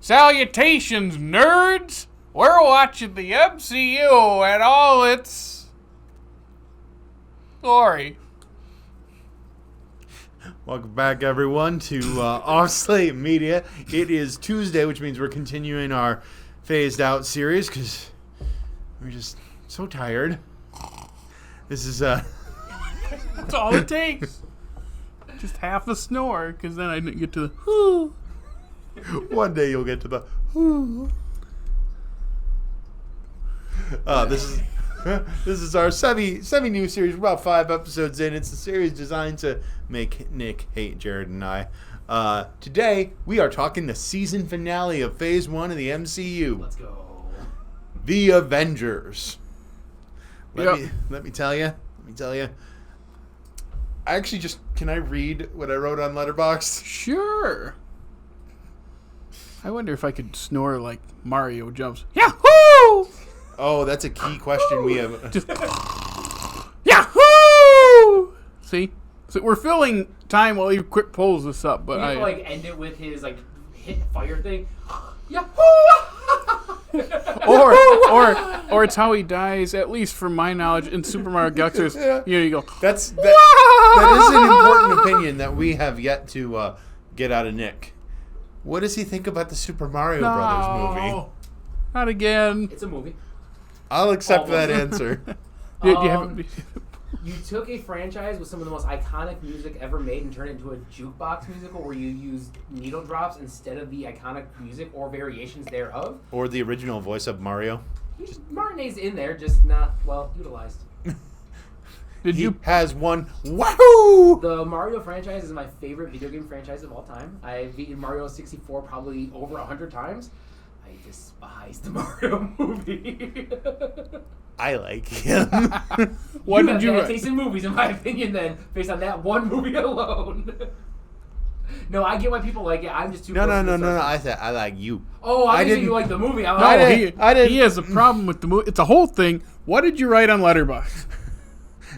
Salutations, nerds! We're watching the MCU and all its glory. Welcome back, everyone, to Off Slate Media. It is Tuesday, which means we're continuing our Phased Out series because we're just so tired. This is That's all it takes. Just half a snore, because then I didn't get to the whoo. One day you'll get to the whoo. This is our semi-new series. We're about 5 episodes in. It's a series designed to make Nick hate Jared and I. Today, we are talking the season finale of Phase 1 of the MCU. Let's go. The Avengers. Let me tell you. I actually can I read what I wrote on Letterboxd? Sure. I wonder if I could snore like Mario jumps. Yahoo! Oh, that's a key question we have. Just Yahoo! See? So we're filling time while he quick pulls this up, but I end it with his hit fire thing. Yahoo! or it's how he dies, at least from my knowledge, in Super Mario Galaxy. Yeah. Here you go. That is an important opinion that we have yet to get out of Nick. What does he think about the Super Mario Brothers movie? Not again. It's a movie. I'll accept that answer. You took a franchise with some of the most iconic music ever made and turned it into a jukebox musical where you used needle drops instead of the iconic music or variations thereof. Or the original voice of Mario. Martinet's in there, just not well utilized. He has one. Wahoo! The Mario franchise is my favorite video game franchise of all time. I've beaten Mario 64 probably over 100 times. I despise the Mario movie. I like him. What you did you have bad taste in movies, in my opinion, then, based on that one movie alone. No, I get why people like it. I'm just too. No. I said I like you. Oh, I didn't. You like the movie. I didn't. He has a problem with the movie. It's a whole thing. What did you write on Letterboxd?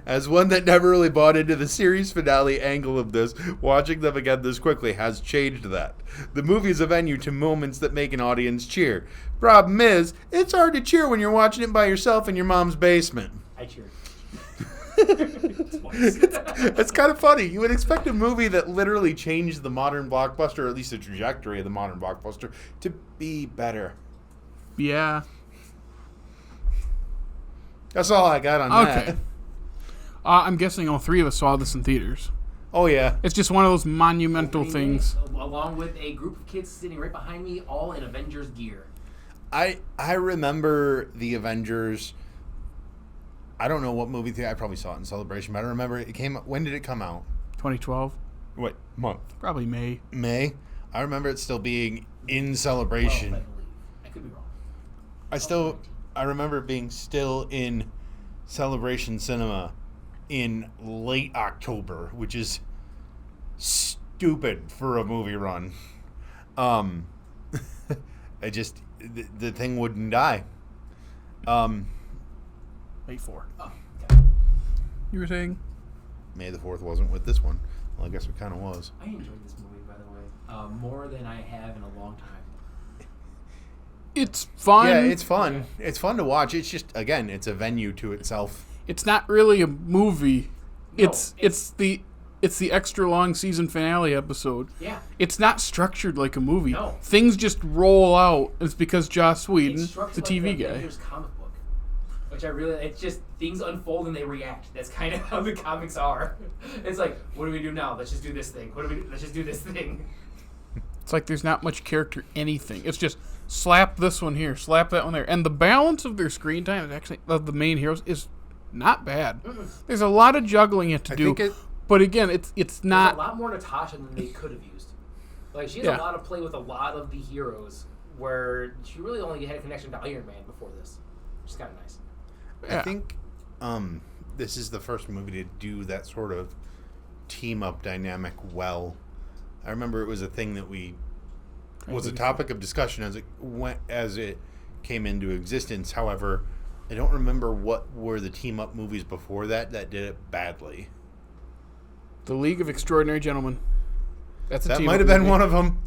As one that never really bought into the series finale angle of this, watching them again this quickly has changed that. The movie is a venue to moments that make an audience cheer. Problem is, it's hard to cheer when you're watching it by yourself in your mom's basement. I cheered. It's kind of funny. You would expect a movie that literally changed the modern blockbuster, or at least the trajectory of the modern blockbuster, to be better. Yeah. That's all I got on that. I'm guessing all 3 of us saw this in theaters. Oh, yeah. It's just one of those monumental things. Along with a group of kids sitting right behind me, all in Avengers gear. I remember the Avengers. I don't know what movie I probably saw it in Celebration, but I remember it came. When did it come out? 2012. What month? Probably May. May. I remember it still being in Celebration. I could be wrong. I remember it being still in Celebration Cinema in late October, which is stupid for a movie run. The thing wouldn't die. May 4th. Oh, okay. You were saying? May the 4th wasn't with this one. Well, I guess it kind of was. I enjoyed this movie, by the way, more than I have in a long time. It's fun. Yeah, it's fun. It's fun to watch. It's just, again, it's a venue to itself. It's not really a movie. No, it's the extra long season finale episode. Yeah. It's not structured like a movie. No. Things just roll out. It's because Joss Whedon, It's structured the TV like the guy. Avengers comic book, which it's just things unfold and they react. That's kind of how the comics are. It's like, what do we do now? Let's just do this thing. Let's just do this thing. It's like there's not much character anything. It's just slap this one here, slap that one there. And the balance of their screen time is actually, of the main heroes, is not bad. Mm-mm. There's a lot of juggling yet to do. But again, it's not... There's a lot more Natasha than they could have used. Like, she has a lot of play with a lot of the heroes where she really only had a connection to Iron Man before this, which is kind of nice. Yeah. I think this is the first movie to do that sort of team-up dynamic well. I remember it was a thing that was a topic of discussion as it came into existence. However, I don't remember what were the team-up movies before that did it badly. The League of Extraordinary Gentlemen. That might have been one of them.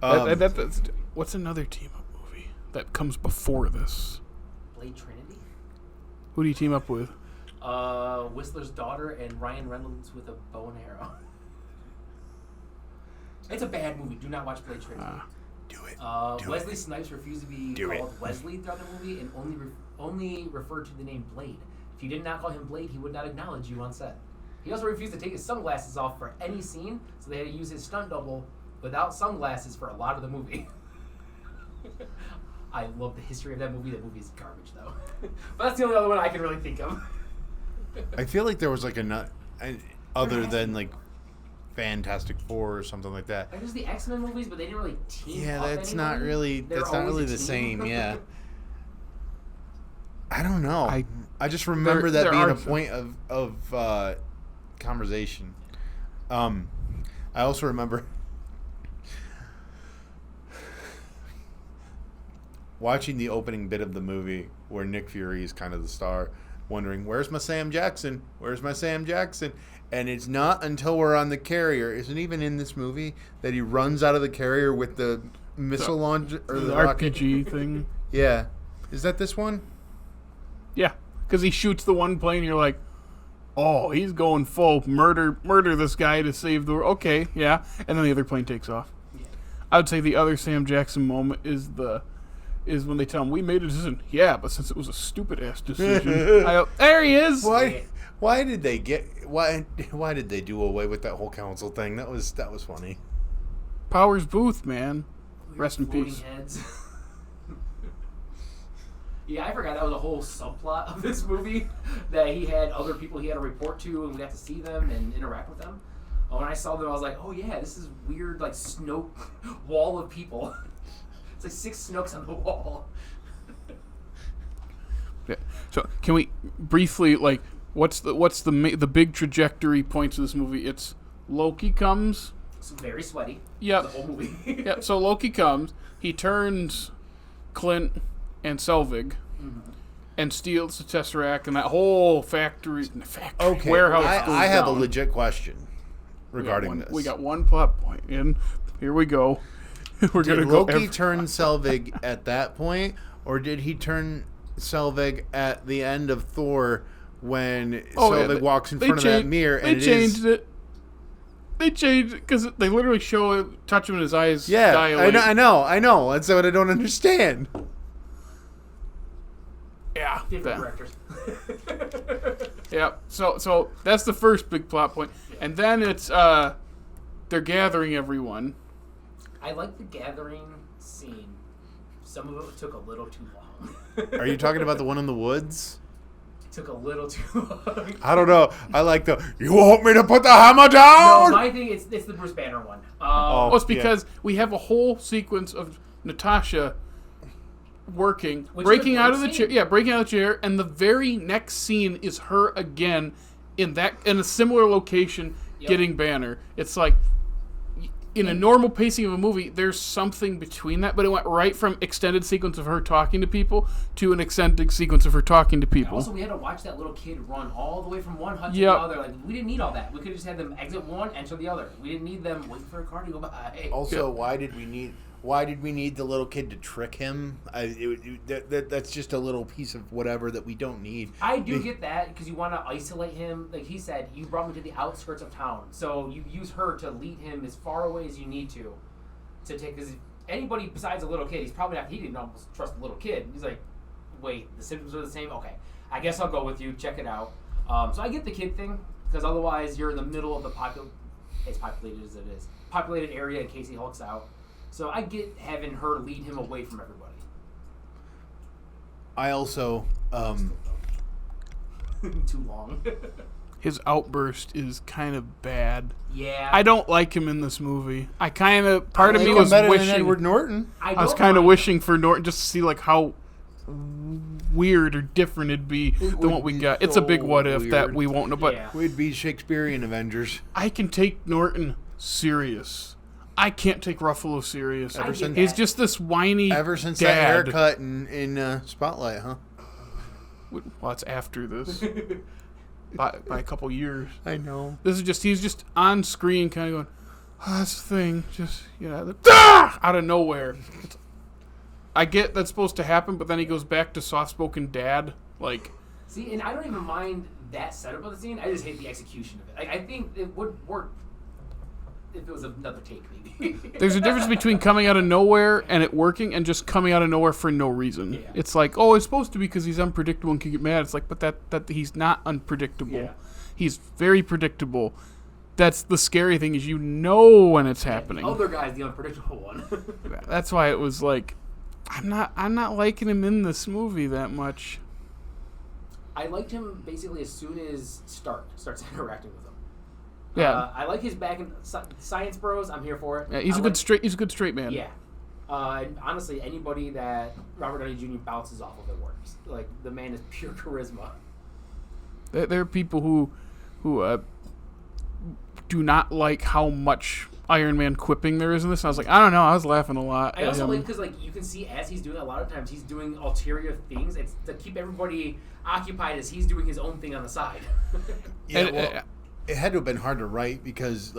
What's another team-up movie that comes before this? Blade Trinity? Who do you team up with? Whistler's daughter and Ryan Reynolds with a bow and arrow. It's a bad movie. Do not watch Blade Trinity. Do it. Wesley Snipes refused to be called Wesley throughout the movie and only referred to the name Blade. If you did not call him Blade, he would not acknowledge you on set. He also refused to take his sunglasses off for any scene, so they had to use his stunt double without sunglasses for a lot of the movie. I love the history of that movie. That movie is garbage, though. But that's the only other one I can really think of. I feel like there was like other than like Fantastic Four or something like that. There's the X-Men movies, but they didn't really team up. Yeah, that's anyone. not really the same. Yeah. I don't know. I just remember that being a point of conversation. I also remember watching the opening bit of the movie where Nick Fury is kind of the star, wondering, where's my Sam Jackson? Where's my Sam Jackson? And it's not until we're on the carrier, isn't even in this movie, that he runs out of the carrier with the missile launcher or the RPG thing. Yeah. Is that this one? Yeah, because he shoots the one plane, you're like, oh, he's going full murder this guy to save the world. Okay, yeah. And then the other plane takes off. Yeah. I would say the other Sam Jackson moment is when they tell him, we made a decision. Yeah, but since it was a stupid-ass decision. I go, there he is! Why did they do away with that whole council thing? That was funny. Powers Booth, man. Rest in peace. Heads. Yeah, I forgot that was a whole subplot of this movie, that he had other people he had to report to, and we got to see them and interact with them. When I saw them, I was like, oh yeah, this is weird, like, Snoke wall of people. It's like 6 Snokes on the wall. Yeah. So can we briefly, like, what's the big trajectory points of this movie? It's Loki comes. It's very sweaty. Yep. The whole movie. Yeah. So Loki comes. He turns Clint and Selvig, and steals the Tesseract and that whole warehouse. I have a legit question regarding this. We got one plot point in. Here we go. Did Loki turn Selvig at that point, or did he turn Selvig at the end of Thor when Selvig walks in front of that mirror? They changed it. They changed it because they literally touch him in his eyes. Yeah, dilate. I know. That's what I don't understand. Yeah, different directors. Yeah, so that's the first big plot point, and then it's they're gathering everyone. I like the gathering scene. Some of it took a little too long. Are you talking about the one in the woods? It took a little too long. I don't know. I like you want me to put the hammer down? No, my thing it's the Bruce Banner one. It's because we have a whole sequence of Natasha breaking out of the chair. Yeah, breaking out of the chair, and the very next scene is her again in a similar location getting Banner. It's like in a normal pacing of a movie, there's something between that, but it went right from extended sequence of her talking to people to an extended sequence of her talking to people. Also, we had to watch that little kid run all the way from one hut to the other. Like, we didn't need all that. We could have just had them exit one, enter the other. We didn't need them waiting for a car to go by. Also, why did we need the little kid to trick him? That's just a little piece of whatever that we don't need. I do get that, because you want to isolate him. Like he said, you brought him to the outskirts of town. So you use her to lead him as far away as you need to take, because anybody besides a little kid, he didn't almost trust the little kid. He's like, wait, the symptoms are the same? Okay, I guess I'll go with you, check it out. So I get the kid thing, because otherwise you're in the middle of the populated area in case he hulks out. So I get having her lead him away from everybody. I also too long. His outburst is kind of bad. Yeah. I don't like him in this movie. Part of me was better wishing than Edward Norton. I was kind of wishing for Norton just to see like how weird or different it'd be than what we got. It's a big what if that we won't know, but we'd be Shakespearean Avengers. I can take Norton serious. I can't take Ruffalo serious. He's just this whiny Ever since dad. that haircut in Spotlight, huh? Well, it's after this. by a couple years. I know. He's just on screen kind of going, That's the thing. Just, out of nowhere. I get that's supposed to happen, but then he goes back to soft-spoken dad. Like, see, and I don't even mind that setup of the scene. I just hate the execution of it. Like, I think it would work if it was another take, maybe. There's a difference between coming out of nowhere and it working and just coming out of nowhere for no reason. Yeah. It's like, oh, it's supposed to be because he's unpredictable and can get mad. It's like, but that he's not unpredictable. Yeah. He's very predictable. That's the scary thing is when it's happening. The other guy's the unpredictable one. That's why it was like, I'm not liking him in this movie that much. I liked him basically as soon as starts interacting with him. Yeah. I like his back in Science Bros. I'm here for it. Yeah, he's a good straight man. Yeah. And honestly, anybody that Robert Downey Jr. bounces off of it works. Like, the man is pure charisma. There are people who do not like how much Iron Man quipping there is in this. I was like, I don't know. I was laughing a lot. I also like because you can see as he's doing it, a lot of times he's doing ulterior things. It's to keep everybody occupied as he's doing his own thing on the side. Yeah, it had to have been hard to write because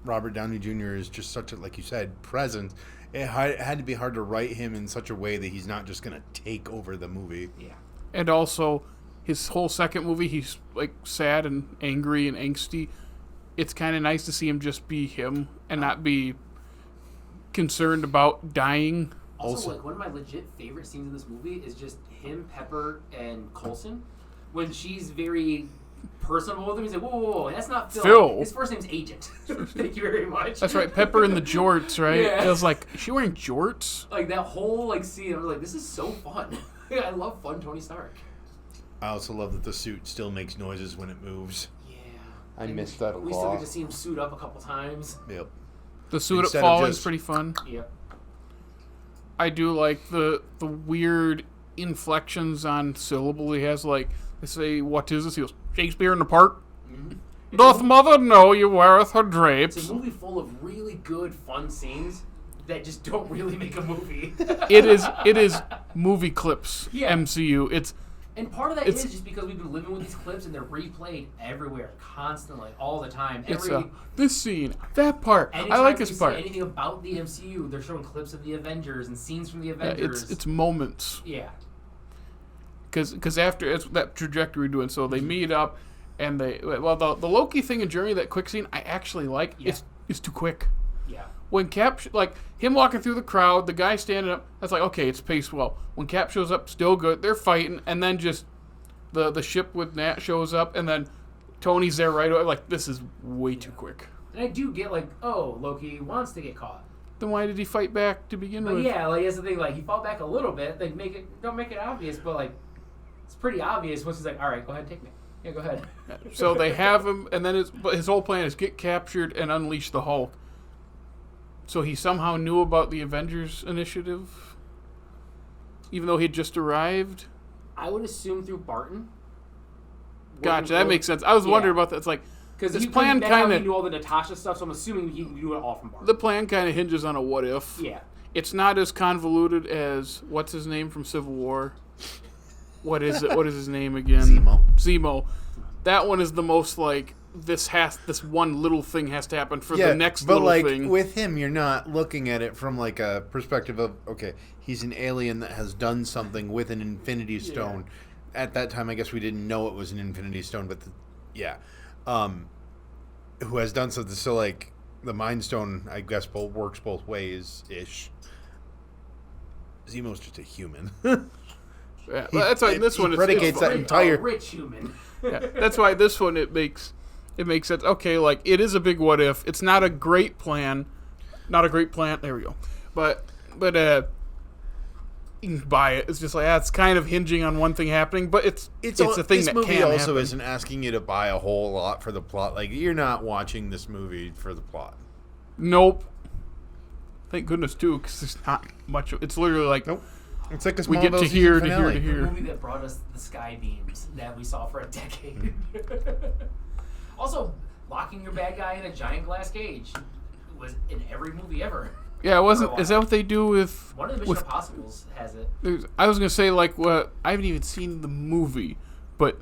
Robert Downey Jr. is just such a, like you said, presence. It had to be hard to write him in such a way that he's not just going to take over the movie. Yeah. And also, his whole second movie, he's like sad and angry and angsty. It's kind of nice to see him just be him and not be concerned about dying. Also, like, one of my legit favorite scenes in this movie is just him, Pepper, and Coulson. When she's very personable with him, he's like, whoa, that's not Phil. His first name's Agent. Thank you very much. That's right, Pepper in the jorts, right? Yeah. It was like, is she wearing jorts? Like, that whole scene, I was like, this is so fun. I love fun Tony Stark. I also love that the suit still makes noises when it moves. Yeah. I missed that a lot. We still get to see him suit up a couple times. Yep. The suit up falling is pretty fun. Yep. I do like the weird inflections on syllable he has. Like, they say, what is this? He goes, Shakespeare in the Park? Mm-hmm. Doth mother know you weareth her drapes? It's a movie full of really good, fun scenes that just don't really make a movie. It is movie clips, Yeah. MCU. And part of that is just because we've been living with these clips and they're replayed everywhere, constantly, all the time. This scene, that part. I like this part. Anything about the MCU, they're showing clips of the Avengers and scenes from the Avengers. It's moments. Yeah. Because after it's that trajectory doing, so they meet up, and the Loki thing in Germany, that quick scene, I actually like. Yeah. It's too quick. Yeah. When Cap, like him walking through the crowd, the guy standing up, that's like, okay, it's paced well. When Cap shows up, still good. They're fighting, and then just the ship with Nat shows up, and then Tony's there right away. Like, this is way too quick. And I do get Loki wants to get caught. Then why did he fight back to begin with? Yeah, that's the thing. He fought back a little bit. Don't make it obvious, but it's pretty obvious once he's like, all right, go ahead, take me. Yeah, go ahead. So they have him, and then his whole plan is get captured and unleash the Hulk. So he somehow knew about the Avengers initiative, even though he had just arrived. I would assume through Barton. Gotcha, that makes sense. I was wondering about that. It's like, because his plan kind of he knew all the Natasha stuff, so I'm assuming he knew it all from Barton. The plan kind of hinges on a what if. Yeah. It's not as convoluted as what's his name from Civil War. What is it? What is his name again? Zemo. That one is the most this one little thing has to happen for the next little thing. But with him, you're not looking at it from a perspective of, okay, he's an alien that has done something with an Infinity Stone. Yeah. At that time, I guess we didn't know it was an Infinity Stone, but who has done something. So the Mind Stone, I guess, works both ways ish. Zemo's just a human. Yeah, that's why this one predicates that entire rich human. Yeah, that's why this one it makes sense. Okay, it is a big what if. It's not a great plan. Not a great plan. There we go. But you can buy it. It's just it's kind of hinging on one thing happening, but it's a thing that can happen. This movie also isn't asking you to buy a whole lot for the plot. You're not watching this movie for the plot. Nope. Thank goodness too, because there's not much. It's literally nope. It's like a small we get to here to here to here. The movie that brought us the sky beams that we saw for a decade. Also, locking your bad guy in a giant glass cage was in every movie ever. Yeah, it wasn't. Is that what they do with? One of the Mission Impossibles has it. I was gonna say what I haven't even seen the movie, but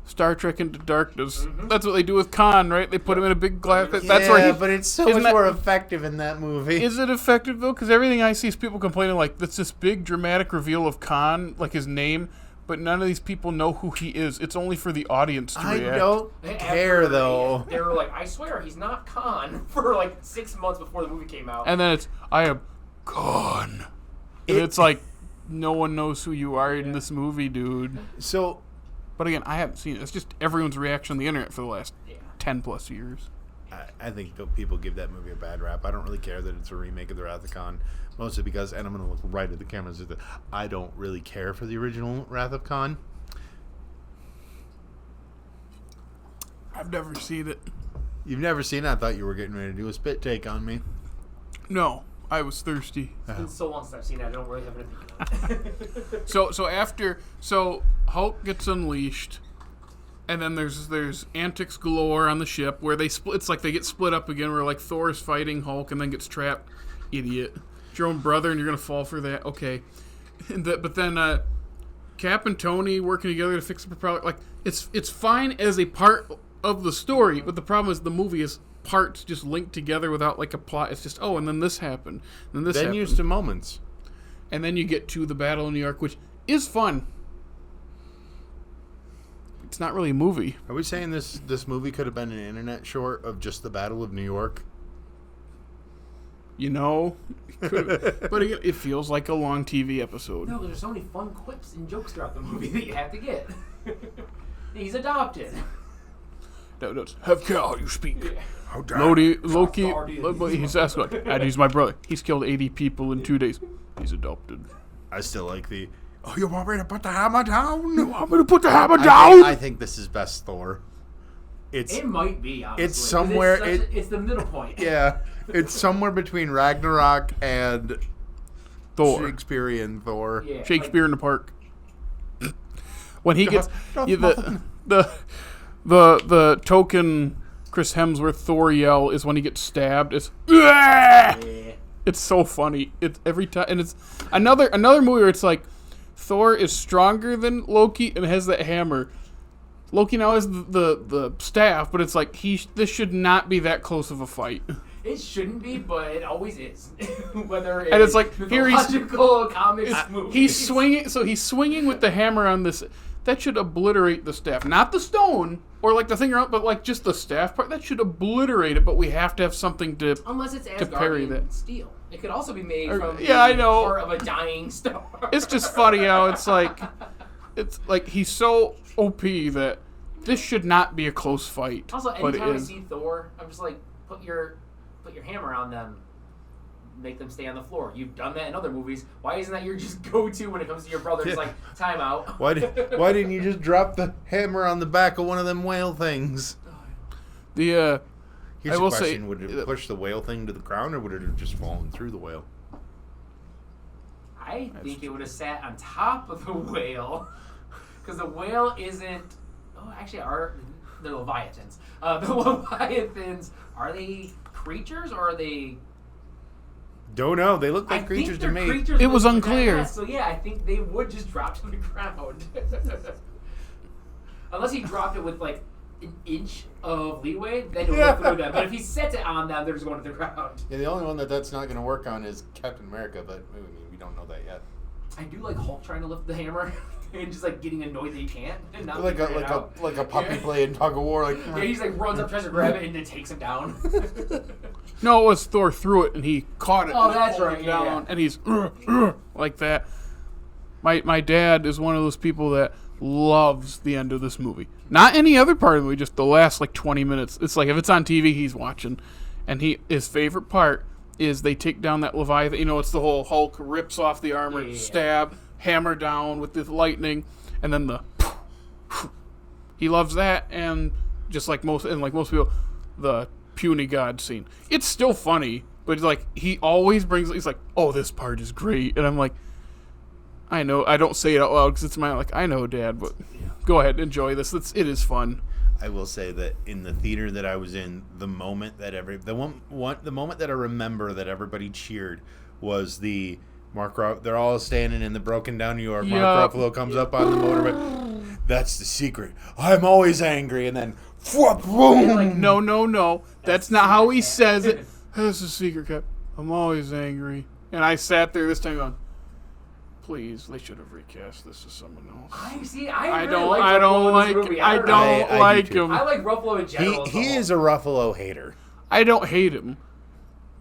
Star Trek Into Darkness. That's what they do with Khan, right? They put him in a big glass. That's Yeah, where but it's so much more effective in that movie. Is it effective, though? Because everything I see is people complaining, like, that's this big dramatic reveal of Khan, like his name, but none of these people know who he is. It's only for the audience to react. I don't care, though. They were like, I swear, he's not Khan, for like 6 months before the movie came out. And then it's, I am Khan. And it's like, no one knows who you are in this movie, dude. So, but again, I haven't seen it. It's just everyone's reaction on the internet for the last 10 plus years. I think people give that movie a bad rap. I don't really care that it's a remake of The Wrath of Khan, mostly because, and I'm going to look right at the camera and say that I don't really care for the original Wrath of Khan. I've never seen it. You've never seen it? I thought you were getting ready to do a spit take on me. No, I was thirsty. It's been so long since I've seen it, I don't really have anything. So Hulk gets unleashed. And then there's antics galore on the ship where they split. It's like they get split up again. Where like Thor is fighting Hulk and then gets trapped. Idiot, it's your own brother and you're gonna fall for that. Okay, but then Cap and Tony working together to fix the propeller. Like it's fine as a part of the story, but the problem is the movie is parts just linked together without like a plot. It's just and then this happened, and then this. Then used to moments, and then you get to the Battle of New York, which is fun. It's not really a movie. Are we saying this movie could have been an internet short of just the Battle of New York? You know, but again, it feels like a long TV episode. No, there's so many fun quips and jokes throughout the movie that you have to get. He's adopted. No, have care how you speak. Yeah. How dare Loki, he's asking, and he's my brother. He's killed 80 people in 2 days. He's adopted. I still like the... Oh, you want me to put the hammer down? You want me to put the hammer down? I think this is best Thor. It might be, honestly. It's somewhere... It's the middle point. Yeah. It's somewhere between Ragnarok and Thor. Shakespearean Thor. Yeah, Shakespeare in the Park. When he gets... The token Chris Hemsworth Thor yell is when he gets stabbed. It's... Yeah. It's so funny. It's every time... And it's another movie where it's like... Thor is stronger than Loki and has that hammer. Loki now has the staff, but it's like this should not be that close of a fight. It shouldn't be, but it always is. Whether and it's like here comics, movies. He's swinging. So he's swinging with the hammer on this. That should obliterate the staff, not the stone or like the thing around, but like just the staff part. That should obliterate it. But we have to have something to unless it's to parry that steel. It could also be made from I know. part of a dying star. It's just funny how it's like he's so OP that this should not be a close fight. Also, anytime I see Thor, I'm just like, put your hammer on them, make them stay on the floor. You've done that in other movies. Why isn't that your just go-to when it comes to your brother? It's like, time out. Why didn't you just drop the hammer on the back of one of them whale things? Here's the question, would it push the whale thing to the ground, or would it have just fallen through the whale? I think it would have sat on top of the whale. Because the whale isn't... Oh, actually, they're Leviathans. The Leviathans, are they creatures, or are they... Don't know. They look like creatures to me. It was unclear. So, yeah, I think they would just drop to the ground. Unless he dropped it with, like, an inch of leeway, then it would go through them. But if he sets it on them, they're just going to the ground. Yeah, the only one that's not going to work on is Captain America, but we don't know that yet. I do like Hulk trying to lift the hammer and just like getting annoyed that he can't. And not like a puppy playing tug of war. Like yeah, he just like runs up, tries to grab it, and it takes him down. No, it was Thor threw it and he caught it. Oh, that's right. Down, and he's like that. My dad is one of those people that loves the end of this movie. Not any other part of the movie, just the last like 20 minutes. It's like if it's on TV, he's watching, and his favorite part is they take down that Leviathan. You know, it's the whole Hulk rips off the armor, stab, hammer down with the lightning, and then he loves that, and just like most people, the puny god scene. It's still funny, but it's like he's like, oh, this part is great, and I'm like, I know, I don't say it out loud because it's I know, Dad, but go ahead, enjoy this. It is fun. I will say that in the theater that I was in, the moment that I remember that everybody cheered was the they're all standing in the broken down New York. Mark Ruffalo comes up on the motorbike. That's the secret. I'm always angry, and then boom. Like, No. That's not how he says it. That's the secret, Cap. I'm always angry. And I sat there this time going, please, they should have recast this as someone else. I don't like him. I like Ruffalo in general. He is a Ruffalo hater. I don't hate him.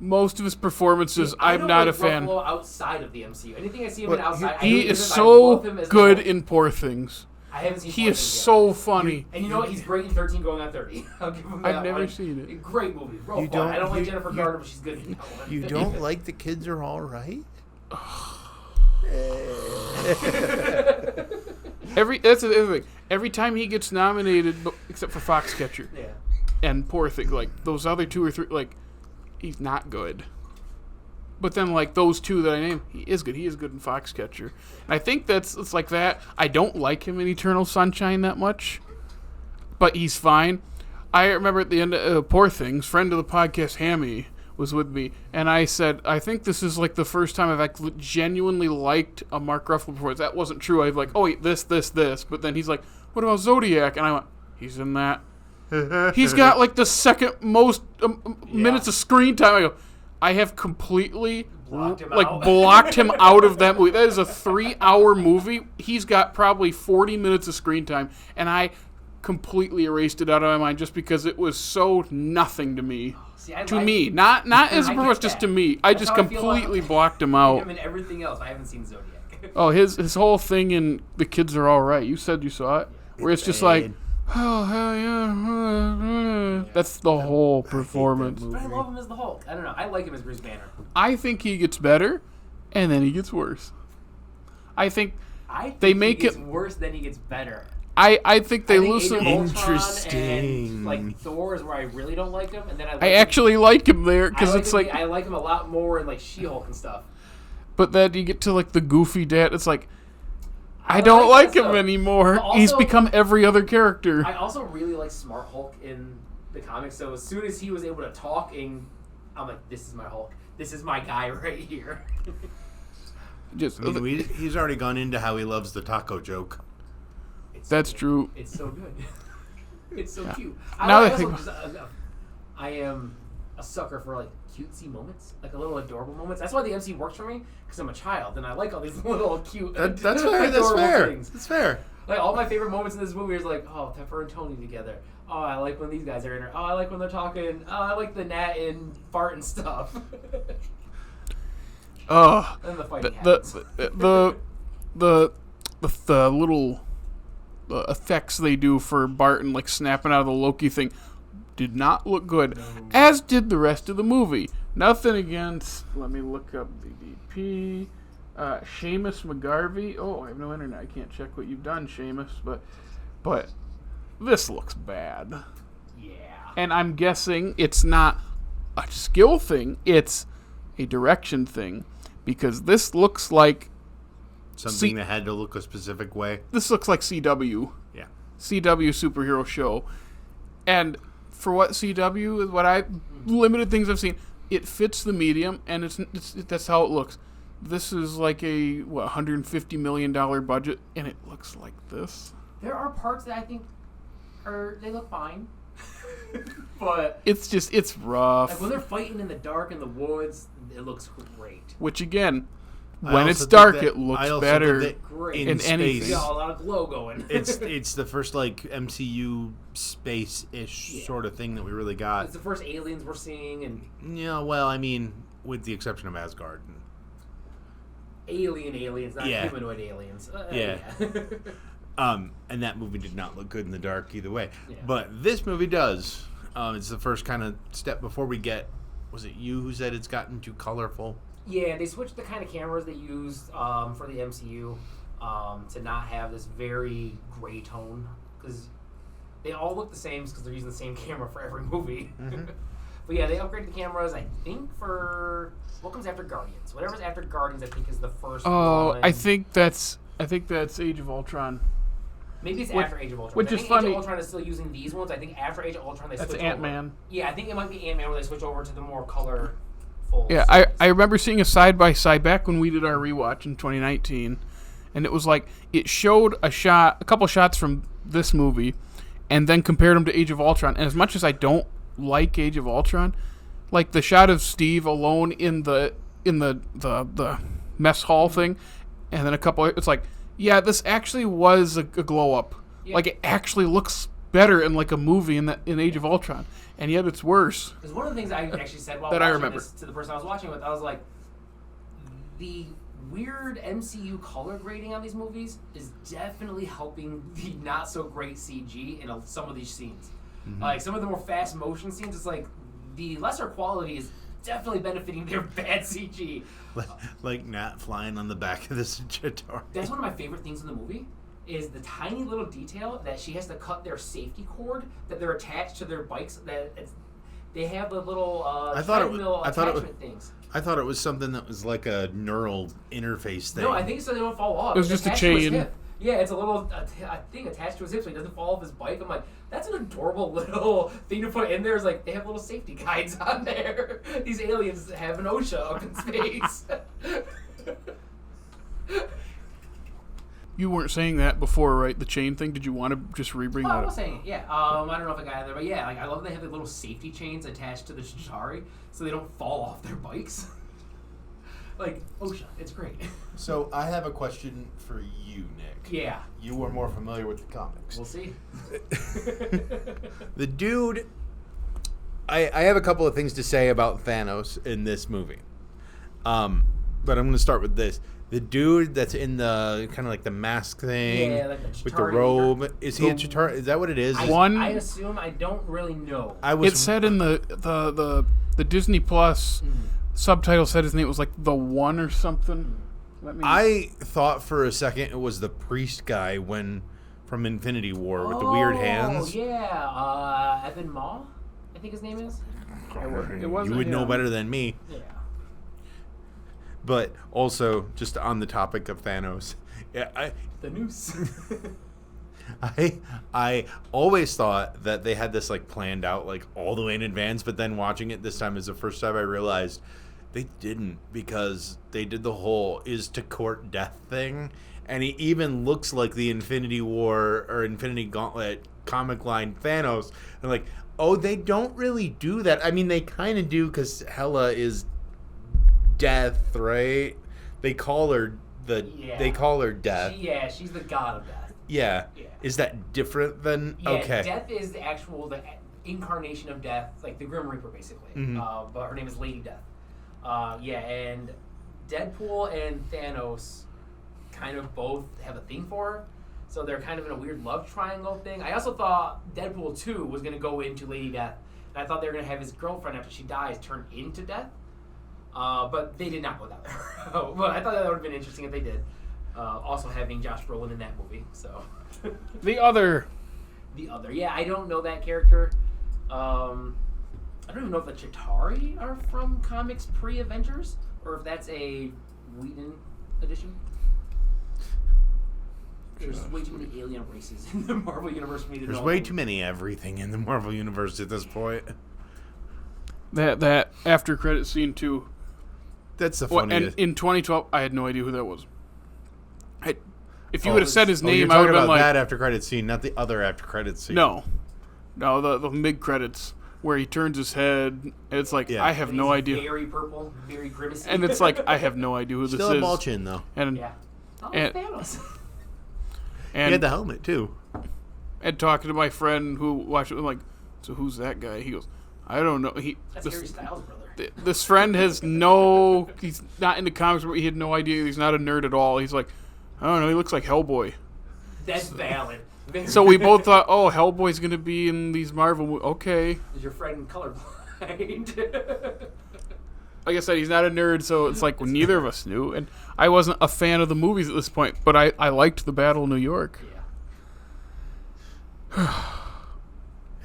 Most of his performances, I'm not a fan. Ruffalo outside of the MCU. Anything I see him in outside, He is so good in Poor Things. I haven't seen. He is so funny. And you know what? He's great in 13 Going on 30. I'll give him that. I've never seen it. Great movie. Real fun. I don't like Jennifer Garner, but she's good in that one. You don't like The Kids Are All Right? That's the other thing. Every time he gets nominated, except for Foxcatcher and Poor Thing, like those other 2 or 3, like he's not good. But then, like those 2 that I named, he is good. He is good in Foxcatcher. And I think it's like that. I don't like him in Eternal Sunshine that much, but he's fine. I remember at the end of Poor Things, friend of the podcast, Hammy, was with me, and I said, I think this is like the first time I've actually genuinely liked a Mark Ruffalo performance. That wasn't true. I've like, oh wait, this. But then he's like, what about Zodiac? And I went, he's in that. He's got like the second most minutes of screen time. I go, I have completely blocked him out of that movie. That is a 3-hour movie. He's got probably 40 minutes of screen time, and I completely erased it out of my mind just because it was so nothing to me. Me, not as much, just to me. I just completely blocked him out. Him and everything else. I haven't seen Zodiac. Oh, his whole thing in The Kids Are All Right. You said you saw it, where it's just like, oh hell yeah, that's the whole performance. But I love him as the Hulk. I don't know. I like him as Bruce Banner. I think he gets better, and then he gets worse. I think he gets worse, then he gets better. I think they lose some. Interesting. And, like Thor is where I really don't like him, and then I actually like him there because it's like I like him a lot more in like She-Hulk and stuff. But then you get to like the goofy dad. It's like I don't like him anymore. Also, he's become every other character. I also really like Smart Hulk in the comics. So as soon as he was able to talk, I'm like, this is my Hulk. This is my guy right here. He's already gone into how he loves the taco joke. That's true. It's so good. It's so cute. I am a sucker for like cutesy moments, like a little adorable moments. That's why the MCU works for me, because I'm a child and I like all these little cute. That's fair. That's fair. Things. That's fair. Like all my favorite moments in this movie is like, oh, Pepper and Tony together. Oh, I like when these guys are in her. Oh, I like when they're talking. Oh, I like the Nat and fart and stuff. Oh, and then the fighting happens. The little effects they do for Barton, like snapping out of the Loki thing, did not look good, as did the rest of the movie. Nothing against, let me look up DDP, Seamus McGarvey. Oh, I have no internet. I can't check what you've done, Seamus, but this looks bad. Yeah. And I'm guessing it's not a skill thing, it's a direction thing, because this looks like something that had to look a specific way. This looks like CW. Yeah. CW superhero show. And for what CW is, limited things I've seen, it fits the medium, and that's how it looks. This is like a $150 million budget, and it looks like this. There are parts that I think they look fine. But it's rough. Like when they're fighting in the dark in the woods, it looks great. Which again, when it's dark, it looks better in anything. You got a lot of glow going. It's the first like MCU space-ish sort of thing that we really got. It's the first aliens we're seeing, and well, I mean, with the exception of Asgard. Aliens, not humanoid aliens. Yeah. And that movie did not look good in the dark either way. Yeah. But this movie does. It's the first kind of step before we get. Was it you who said it's gotten too colorful? Yeah, they switched the kind of cameras they used for the MCU to not have this very gray tone, because they all look the same because they're using the same camera for every movie. Mm-hmm. But yeah, they upgraded the cameras, I think, for what comes after Guardians. Whatever's after Guardians, I think, is the first one. Oh, I think that's Age of Ultron. Maybe it's after Age of Ultron. Which I is think funny. Age of Ultron is still using these ones. I think after Age of Ultron, they switch over. That's Ant-Man. Yeah, I think it might be Ant-Man where they switch over to the more colorful. Yeah, I remember seeing a side-by-side back when we did our rewatch in 2019, and it was like it showed a couple shots from this movie, and then compared them to Age of Ultron. And as much as I don't like Age of Ultron, like the shot of Steve alone in the mess hall thing, and then it's like, yeah, this actually was a glow up. Yeah. Like it actually looks better in like a movie in Age of Ultron, and yet it's worse. Because one of the things I actually said while that watching this to the person I was watching with, I was like, the weird MCU color grading on these movies is definitely helping the not so great CG in some of these scenes. Mm-hmm. Like some of the more fast motion scenes, it's like the lesser quality is definitely benefiting their bad CG. Like Nat flying on the back of this Chitauri. That's one of my favorite things in the movie. Is the tiny little detail that she has to cut their safety cord that they're attached to their bikes. They have the little treadmill attachment things. I thought it was something that was like a neural interface thing. No, I think so. They don't fall off. It was just a chain. Yeah, it's a little thing attached to his hip so he doesn't fall off his bike. I'm like, that's an adorable little thing to put in there. It's like they have little safety guides on there. These aliens have an OSHA up in space. You weren't saying that before, right? The chain thing. Did you want to just rebring that up? I was saying it, yeah. I don't know if I got it there, but yeah, like I love that they have the little safety chains attached to the Chitauri so they don't fall off their bikes. Like OSHA, it's great. So I have a question for you, Nick. Yeah. You were more familiar with the comics. We'll see. The dude. I have a couple of things to say about Thanos in this movie, but I'm going to start with this. The dude that's in the kind of like the mask thing, like with the robe, is he a Chitauri? Is that what it is? I assume. I don't really know. It said in the Disney Plus subtitle said his name was like the One or something. I thought for a second it was the priest guy from Infinity War with the weird hands. Oh yeah, Evan Maw, I think his name is. You would know better than me. Yeah. But also, just on the topic of Thanos, the noose. I always thought that they had this like planned out like all the way in advance, but then watching it this time is the first time I realized they didn't, because they did the whole is to court death thing, and he even looks like the Infinity War or Infinity Gauntlet comic line Thanos. And like, oh, they don't really do that. I mean, they kind of do because Hela is death, right? They call her death. She's the god of death. Yeah. Is that different than okay? Death is the incarnation of death, like the Grim Reaper, basically. Mm-hmm. But her name is Lady Death. And Deadpool and Thanos kind of both have a thing for her, so they're kind of in a weird love triangle thing. I also thought Deadpool 2 was going to go into Lady Death, and I thought they were going to have his girlfriend after she dies turn into Death. But they did not go that way. But I thought that would have been interesting if they did. Also having Josh Brolin in that movie. So The other. Yeah, I don't know that character. I don't even know if the Chitauri are from comics pre-Avengers, or if that's a Whedon edition. There's way too many alien races in the Marvel Universe for me to know. There's way too many everything in the Marvel Universe at this point. That after credit scene too. That's the funniest. And in 2012, I had no idea who that was. If you would have said his name, I would have been like... that after credit scene, not the other after credit scene. No, the mid credits where he turns his head. And it's like I have no idea. Very purple, very grimacy. And it's like I have no idea who this is. Still a ball chin though. And Thanos. And he had the helmet too. And talking to my friend who watched it, I'm like, so who's that guy? He goes, I don't know. That's Harry Styles' brother. This friend has he's not into comics, but he had no idea. He's not a nerd at all. He's like, I don't know, he looks like Hellboy. That's valid. So we both thought, oh, Hellboy's going to be in these Marvel movies. Okay. Is your friend colorblind? like I said, he's not a nerd, so it's like neither of us knew. And I wasn't a fan of the movies at this point, but I liked the Battle of New York. Yeah.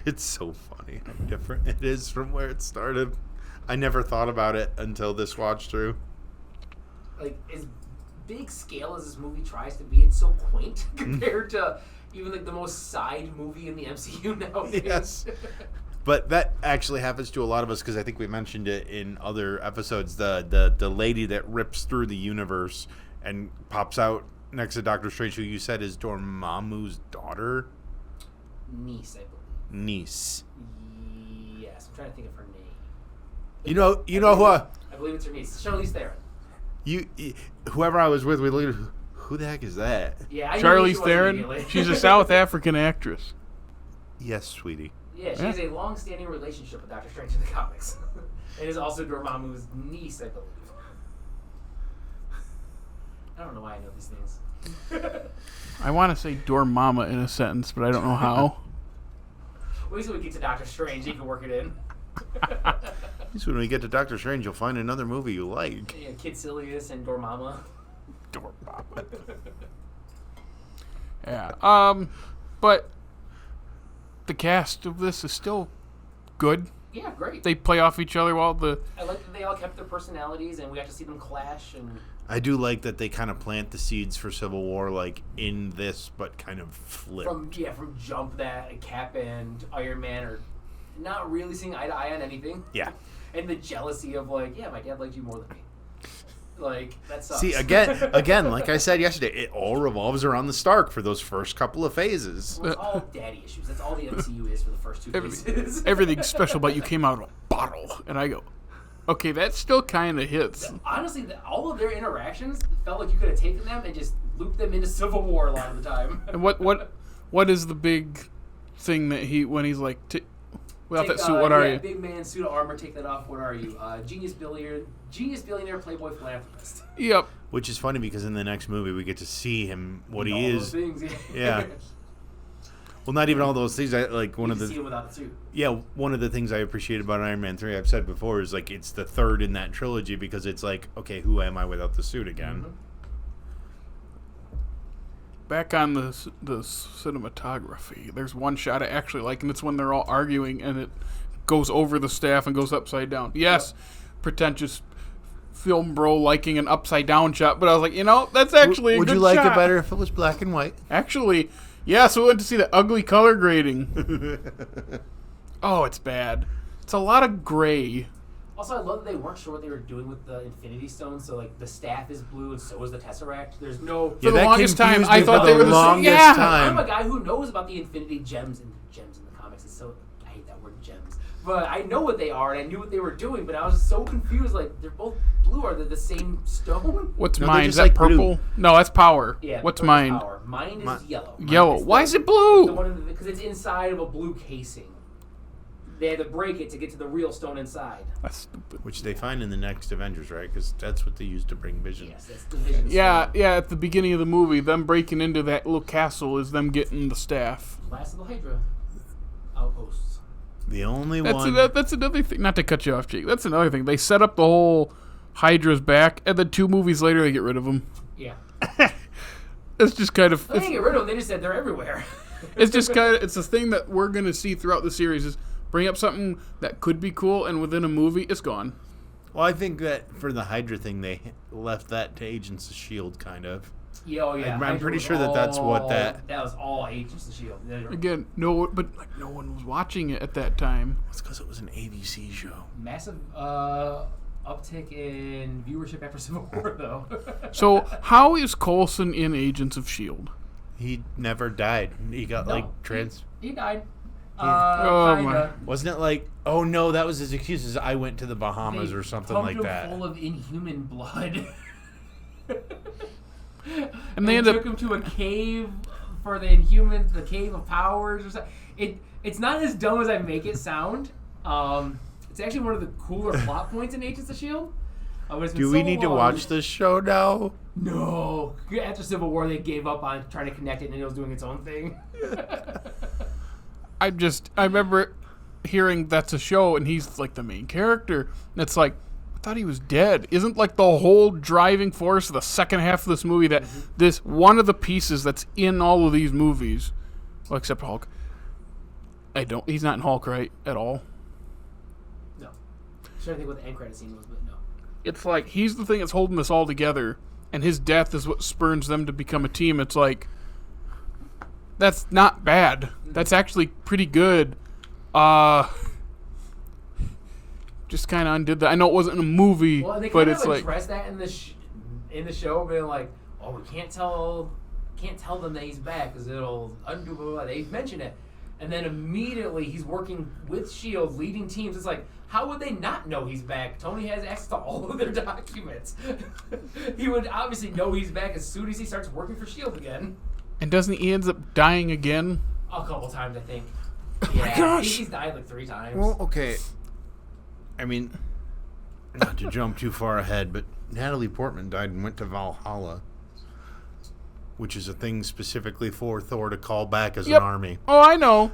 It's so funny how different it is from where it started. I never thought about it until this watch through. Like, as big scale as this movie tries to be, it's so quaint compared to even like the most side movie in the MCU nowadays. Yes. But that actually happens to a lot of us because I think we mentioned it in other episodes. The lady that rips through the universe and pops out next to Doctor Strange, who you said is Dormammu's daughter? Niece, I believe. Niece. Yes, I'm trying to think of her name. You know who? I believe it's her niece, Charlize Theron. Whoever I was with, we looked at who the heck is that? Yeah, I Charlize Theron. She's a South African actress. Yes, sweetie. Yeah, she has a long-standing relationship with Doctor Strange in the comics, and is also Dormammu's niece, I believe. I don't know why I know these things. I want to say Dormammu in a sentence, but I don't know how. At least when we get to Doctor Strange, you can work it in. At least when we get to Doctor Strange, you'll find another movie you like. Yeah, Kid Silius and Dormammu. Dormammu. Yeah. But the cast of this is still good. Yeah, great. They play off each other while I like that they all kept their personalities, and we got to see them clash. And I do like that they kind of plant the seeds for Civil War, like in this, but kind of flipped. from jump that Cap and Iron Man are not really seeing eye to eye on anything. Yeah. And the jealousy of like, yeah, my dad liked you more than me. Like, that sucks. See, again, like I said yesterday, it all revolves around the Stark for those first couple of phases. Well, it's all daddy issues. That's all the MCU is for the first two phases. everything special about you came out of a bottle, and I go, okay, that still kind of hits. Honestly, all of their interactions felt like you could have taken them and just looped them into Civil War a lot of the time. And what is the big thing that when he's like, without that suit, what are you? Big man, suit of armor, take that off, what are you? Genius billionaire, playboy philanthropist. Yep. Which is funny because in the next movie we get to see him what he all is. Those things, Yeah. Well, not even all those things. I like one you of the. See him without the suit. Yeah, one of the things I appreciate about Iron Man 3, I've said before, is like it's the third in that trilogy because it's like, okay, who am I without the suit again? Mm-hmm. Back on the cinematography, there's one shot I actually like, and it's when they're all arguing and it goes over the staff and goes upside down. Yes, pretentious film bro liking an upside down shot, but I was like, that's actually a good shot. Would you like it better if it was black and white? Actually, yeah, so we went to see the ugly color grading. Oh, it's bad. It's a lot of gray. Also, I love that they weren't sure what they were doing with the Infinity Stone, so like the staff is blue and so is the Tesseract. There's no... For the longest time, I thought they were the longest same. time. I'm a guy who knows about the Infinity Gems in the comics. It's so... I hate that word, gems. But I know what they are, and I knew what they were doing, but I was so confused. Like, they're both blue. Are they the same stone? What's No, mine? they're Is just that like purple? blue. No, that's power. Yeah. What's purple's mine? Power. Mine is yellow. Yellow. Why is it The blue? one because it's inside of a blue casing. They had to break it to get to the real stone inside. That's stupid. Which they find in the next Avengers, right? Because that's what they use to bring Vision. Yes, that's the Vision Yeah, stone. yeah. At the beginning of the movie, them breaking into that little castle is them getting the staff. Last of the Hydra outposts. The only That's one. that's another thing. Not to cut you off, Jake. That's another thing. They set up the whole Hydra's back, and then 2 movies later, they get rid of them. Yeah. It's just kind of. They didn't get rid of them. They just said they're everywhere. It's just kind of. It's a thing that we're gonna see throughout the series. Is bring up something that could be cool, and within a movie, it's gone. Well, I think that for the Hydra thing, they left that to Agents of S.H.I.E.L.D. kind of. Yeah, oh yeah. I'm pretty sure that's what that. That was all Agents of S.H.I.E.L.D. Again, no one was watching it at that time. It's because it was an ABC show. Massive uptick in viewership after Civil War, though. So how is Coulson in Agents of S.H.I.E.L.D.? He never died. He got He died. Oh, Kinda. Wasn't it like? Oh no, that was his excuses. I went to the Bahamas They or something pumped like him that. full of inhuman blood. And they took him to a cave for the Inhumans, the Cave of Powers or something. It's not as dumb as I make it sound. It's actually one of the cooler plot points in Agents of S.H.I.E.L.D. Do we need to watch this show now? No. After Civil War, they gave up on trying to connect it, and it was doing its own thing. I remember hearing that's a show, and he's like the main character. And it's like, I thought he was dead. Isn't like the whole driving force of the second half of this movie that this one of the pieces that's in all of these movies, well, except Hulk. He's not in Hulk, right? At all. No. I'm trying to think what the end credit scene was, but no. It's like he's the thing that's holding this all together, and his death is what spurns them to become a team. It's like, that's not bad. That's actually pretty good. Just kind of undid that. I know it wasn't in a movie, Well, and they but kind it's of like addressed that in the show, being like, oh, we can't tell them that he's back because it'll undo blah, blah, blah. They mention it. And then immediately he's working with S.H.I.E.L.D., leading teams. It's like, how would they not know he's back? Tony has access to all of their documents. He would obviously know he's back as soon as he starts working for S.H.I.E.L.D. again. And doesn't he ends up dying again? A couple times, I think. Oh Yeah, my gosh. he's died like 3 times. Well, okay. I mean, not to jump too far ahead, but Natalie Portman died and went to Valhalla, which is a thing specifically for Thor to call back as an army. Oh, I know.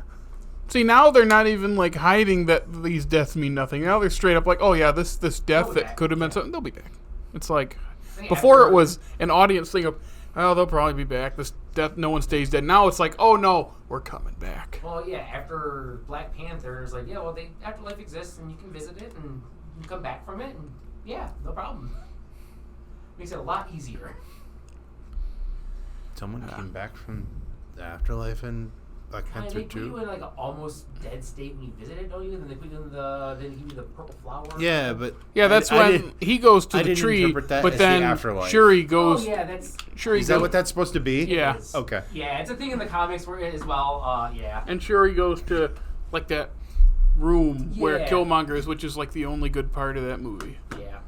See, now they're not even like hiding that these deaths mean nothing. Now they're straight up like, oh yeah, this death that could have meant something, they'll be back. It's like, before it was an audience thing of, oh, they'll probably be back. This death, no one stays dead. Now it's like, oh no, we're coming back. Well, yeah, after Black Panther, it's like, yeah, well, afterlife exists and you can visit it and you come back from it, and yeah, no problem. Makes it a lot easier. Someone came back from the afterlife in Black Panther They put 2? you in like an almost dead state when you visit it, don't you? And then they put you in then they give you the purple flower. Yeah, but... Yeah, that's when he goes to the tree, interpret that but as then the afterlife. Shuri goes... Oh, yeah, that's... Shuri Is that what that's supposed to be? Yeah. Okay. Yeah, it's a thing in the comics where as well, yeah. And Shuri goes to, like, that room where Yeah. Killmonger is, which is, like, the only good part of that movie. Yeah.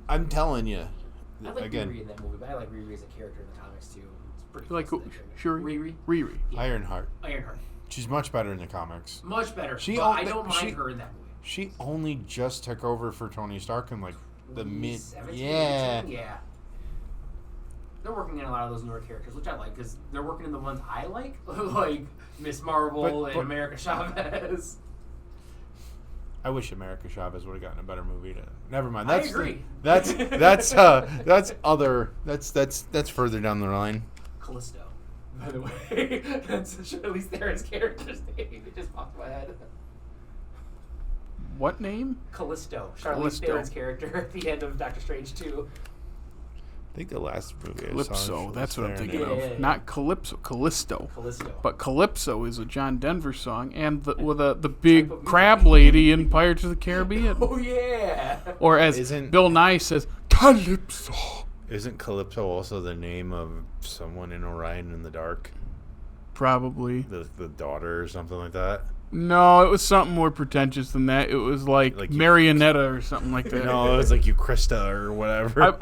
I'm telling you. I like Again, Riri in that movie, but I like Riri as a character in the comics, too. It's pretty You like who? fascinating. Shuri? Riri? Riri. Yeah. Ironheart. Ironheart. She's much better in the comics. Much better, She but al- I don't mind she- her in that movie. She only just took over for Tony Stark in like the mid. 17, Yeah. 18? Yeah. They're working in a lot of those newer characters, which I like, because they're working in the ones I like, like Miss Marvel and But- America Chavez. I wish America Chavez would have gotten a better movie. Never mind. I That's agree. That's further down the line. Callisto, by the way. That's Charlize Theron's character's name. It just popped in my head. What name? Callisto. Charlize Callisto. Theron's character at the end of Doctor Strange 2. I think the last movie I saw. Calypso. That's what I'm thinking Yeah, of. yeah, yeah. Not Calypso. Callisto. Callisto. But Calypso is a John Denver song, and with the big of crab music. lady in Pirates of the Caribbean. Oh, yeah. Or as Isn't- Bill Nye says, Calypso. Isn't Calypso also the name of someone in Orion in the Dark? Probably. The daughter or something like that? No, it was something more pretentious than that. It was like Marionetta or something like that. No, it was like Euchrista or whatever.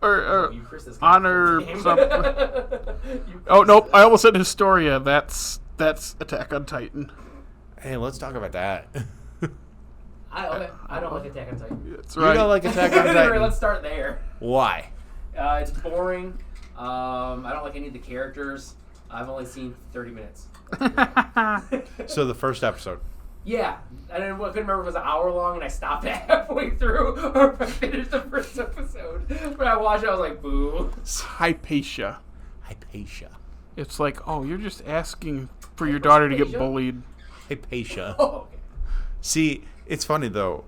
Or You, Chris, is honor name. something. You, Oh, Chris, nope. I almost said Historia. That's Attack on Titan. Hey, let's talk about that. I don't like Attack on Titan. That's You right. don't like Attack on Titan? Let's start there. Why? It's boring. I don't like any of the characters. I've only seen 30 minutes. So the first episode. Yeah, I couldn't remember if it was an hour long, and I stopped halfway through, or if I finished the first episode. When I watched it, I was like, boo. Hypatia. Hypatia. It's like, oh, you're just asking for your daughter to get Hypatia? bullied. Hypatia. Oh, okay. See, it's funny though.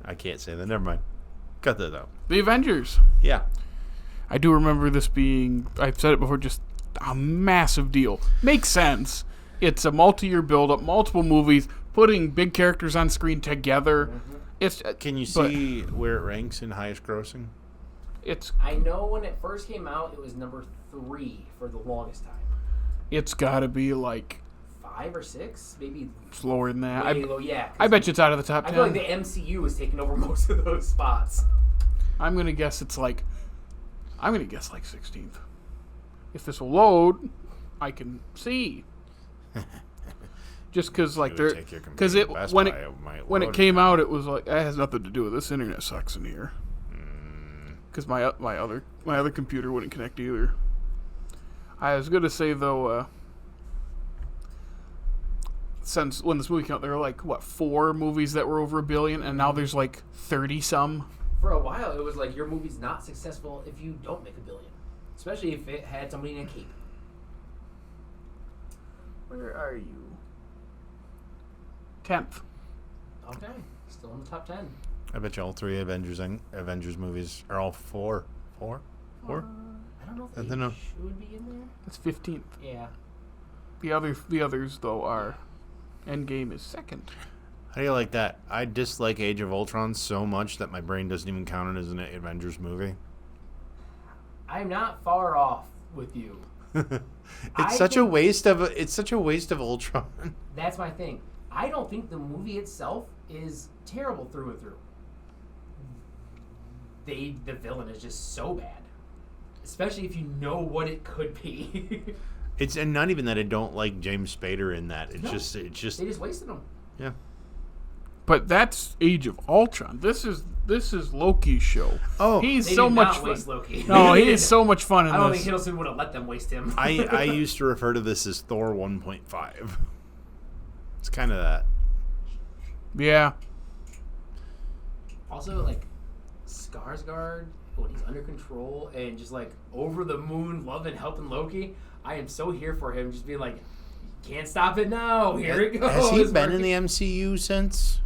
I can't say that. Never mind. Cut that out. The Avengers. Yeah. I do remember this being, I've said it before, just a massive deal. Makes sense. It's a multi-year build-up, multiple movies, putting big characters on screen together. Mm-hmm. It's Can you but see where it ranks in highest grossing? It's I know when it first came out, it was number 3 for the longest time. it's got to be like 5 or 6, maybe. slower than that. Way low, yeah. 'cause I bet you it's out of the top I 10. feel like the MCU is taking over most of those spots. I'm gonna guess it's like 16th. If this will load, I can see. Just because like would there, take your because computer it to Best when Buy, it it might when load it it. came out, it was like it has nothing to do with this. Internet sucks in here. Because my other computer wouldn't connect either. I was gonna say though, since when this movie came out, there were like 4 movies that were over $1 billion, and now there's like 30 some. For a while, it was like your movie's not successful if you don't make $1 billion, especially if it had somebody in a cape. Where are you? 10th. Okay, still in the top 10. I bet you all 3 Avengers movies are all 4. 4? I don't know if I they don't know. should be in there. That's 15th. Yeah. The others though are Endgame is 2nd. How do you like that? I dislike Age of Ultron so much that my brain doesn't even count it as an Avengers movie. I'm not far off with you. It's such a waste of Ultron. That's my thing. I don't think the movie itself is terrible through and through. The villain is just so bad, especially if you know what it could be. It's and not even that I don't like James Spader in that. It's just they just wasted him. Yeah. But that's Age of Ultron. This is Loki's show. Oh, he's They so did much not fun. waste Loki. No, he is so much fun in I don't this. think Hiddleston would have let them waste him. I used to refer to this as Thor 1.5. It's kind of that. Yeah. Also, like, Skarsgård, when he's under control and just, like, over the moon, loving, helping Loki, I am so here for him, just being like, can't stop it now. Here it goes. Has he been in the MCU since?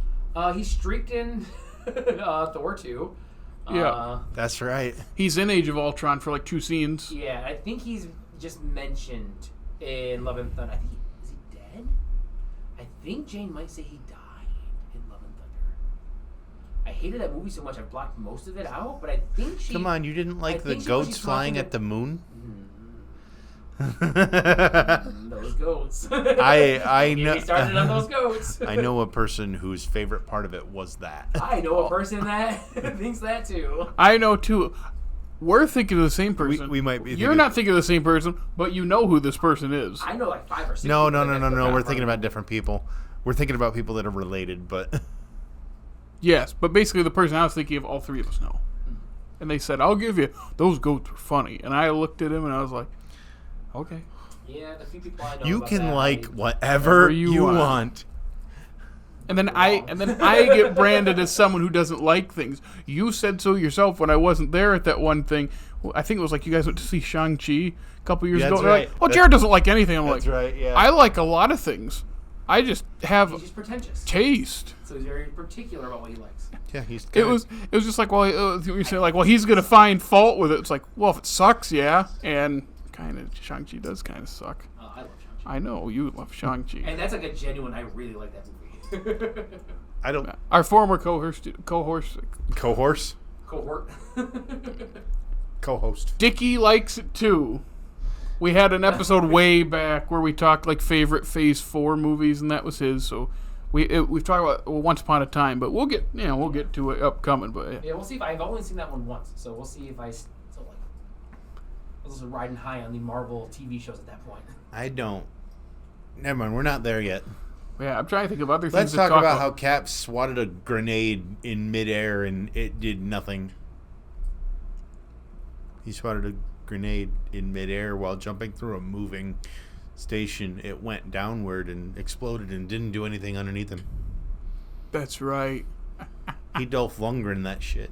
He streaked in Thor 2. Yeah. That's right. He's in Age of Ultron for like 2 scenes. Yeah, I think he's just mentioned in Love and Thunder. I think is he dead? I think Jane might say he died in Love and Thunder. I hated that movie so much I blocked most of it out, but I think she... Come on, you didn't like the think she- goats she's flying talking at the moon? Those goats. I Get know. me started on those goats. I know a person whose favorite part of it was that. I know a person that thinks that too. I know too. We're thinking of the same person. We might be. You're thinking- not thinking of the same person, but you know who this person is. I know like 5 or 6. No. people that We're forgot thinking about different people. We're thinking about people that are related, but Yes, but basically the person I was thinking of, all 3 of us know. And they said, "I'll give you those goats were funny," and I looked at him and I was like, "Okay." Yeah, the few people I know. you about can that, like I- whatever you you want. want. And then I get branded as someone who doesn't like things. You said so yourself when I wasn't there at that one thing. I think it was like you guys went to see Shang-Chi a couple years Yeah, ago. that's They're like, right. "Oh, Jared doesn't like anything." I'm That's like, right. Yeah. I like a lot of things. I just have He's just pretentious. taste. So he's very particular about what he likes. Yeah, he's. It was just like, well, you say like, well, he's gonna find fault with it. It's like, well, if it sucks, yeah, and kind of Shang-Chi does kind of suck. I love Shang-Chi. I know you love Shang-Chi. And that's like a genuine, I really like that movie. I don't. Our former cohort Co-horse. Cohort. Co-host. Dickie likes it too. We had an episode way back where we talked like favorite Phase 4 movies, and that was his. So we've talked about Once Upon a Time, but we'll get to it upcoming. But yeah. Yeah, we'll see if I've only seen that one once, so we'll see if I still like it. I was also riding high on the Marvel TV shows at that point. I don't. Never mind. We're not there yet. Yeah, I'm trying to think of other Let's things talk to talk about how Cap swatted a grenade in midair and it did nothing. He swatted a grenade in midair while jumping through a moving station. It went downward and exploded and didn't do anything underneath him. That's right. He Dolph Lundgren that shit.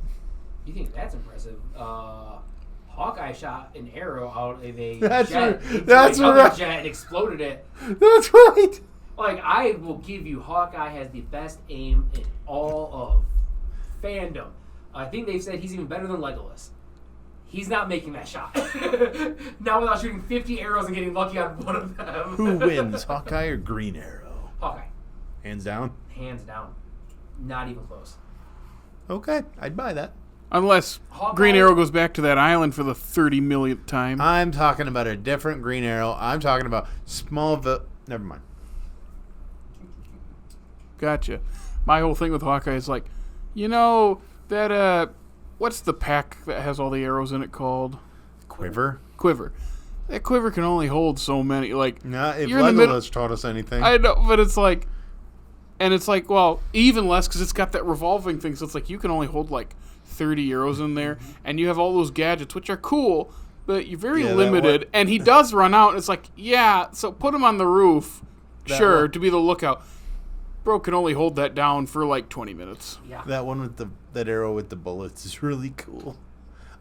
You think that's impressive? Hawkeye shot an arrow out of a That's jet right. into That's another right. jet and exploded it. That's right. Like, I will give you, Hawkeye has the best aim in all of fandom. I think they've said he's even better than Legolas. He's not making that shot. Not without shooting 50 arrows and getting lucky on one of them. Who wins, Hawkeye or Green Arrow? Hawkeye. Hands down. Hands down. Not even close. Okay, I'd buy that. Unless Hawkeye- Green Arrow goes back to that island for the 30 millionth time. I'm talking about a different Green Arrow. I'm talking about Smallville. Never mind. Gotcha. My whole thing with Hawkeye is like, that what's the pack that has all the arrows in it called? Quiver. Quiver. That quiver can only hold so many. Like, Nah, if you're in the middle- Legolas taught us anything. I know, but it's like, well, even less because it's got that revolving thing. So it's like you can only hold like 30 arrows in there, and you have all those gadgets, which are cool, but you're very Yeah, that limited. one- And he does run out, and it's like, yeah, so put him on the roof, That sure, one- to be the lookout. Bro can only hold that down for like 20 minutes. Yeah. That one with that arrow with the bullets is really cool.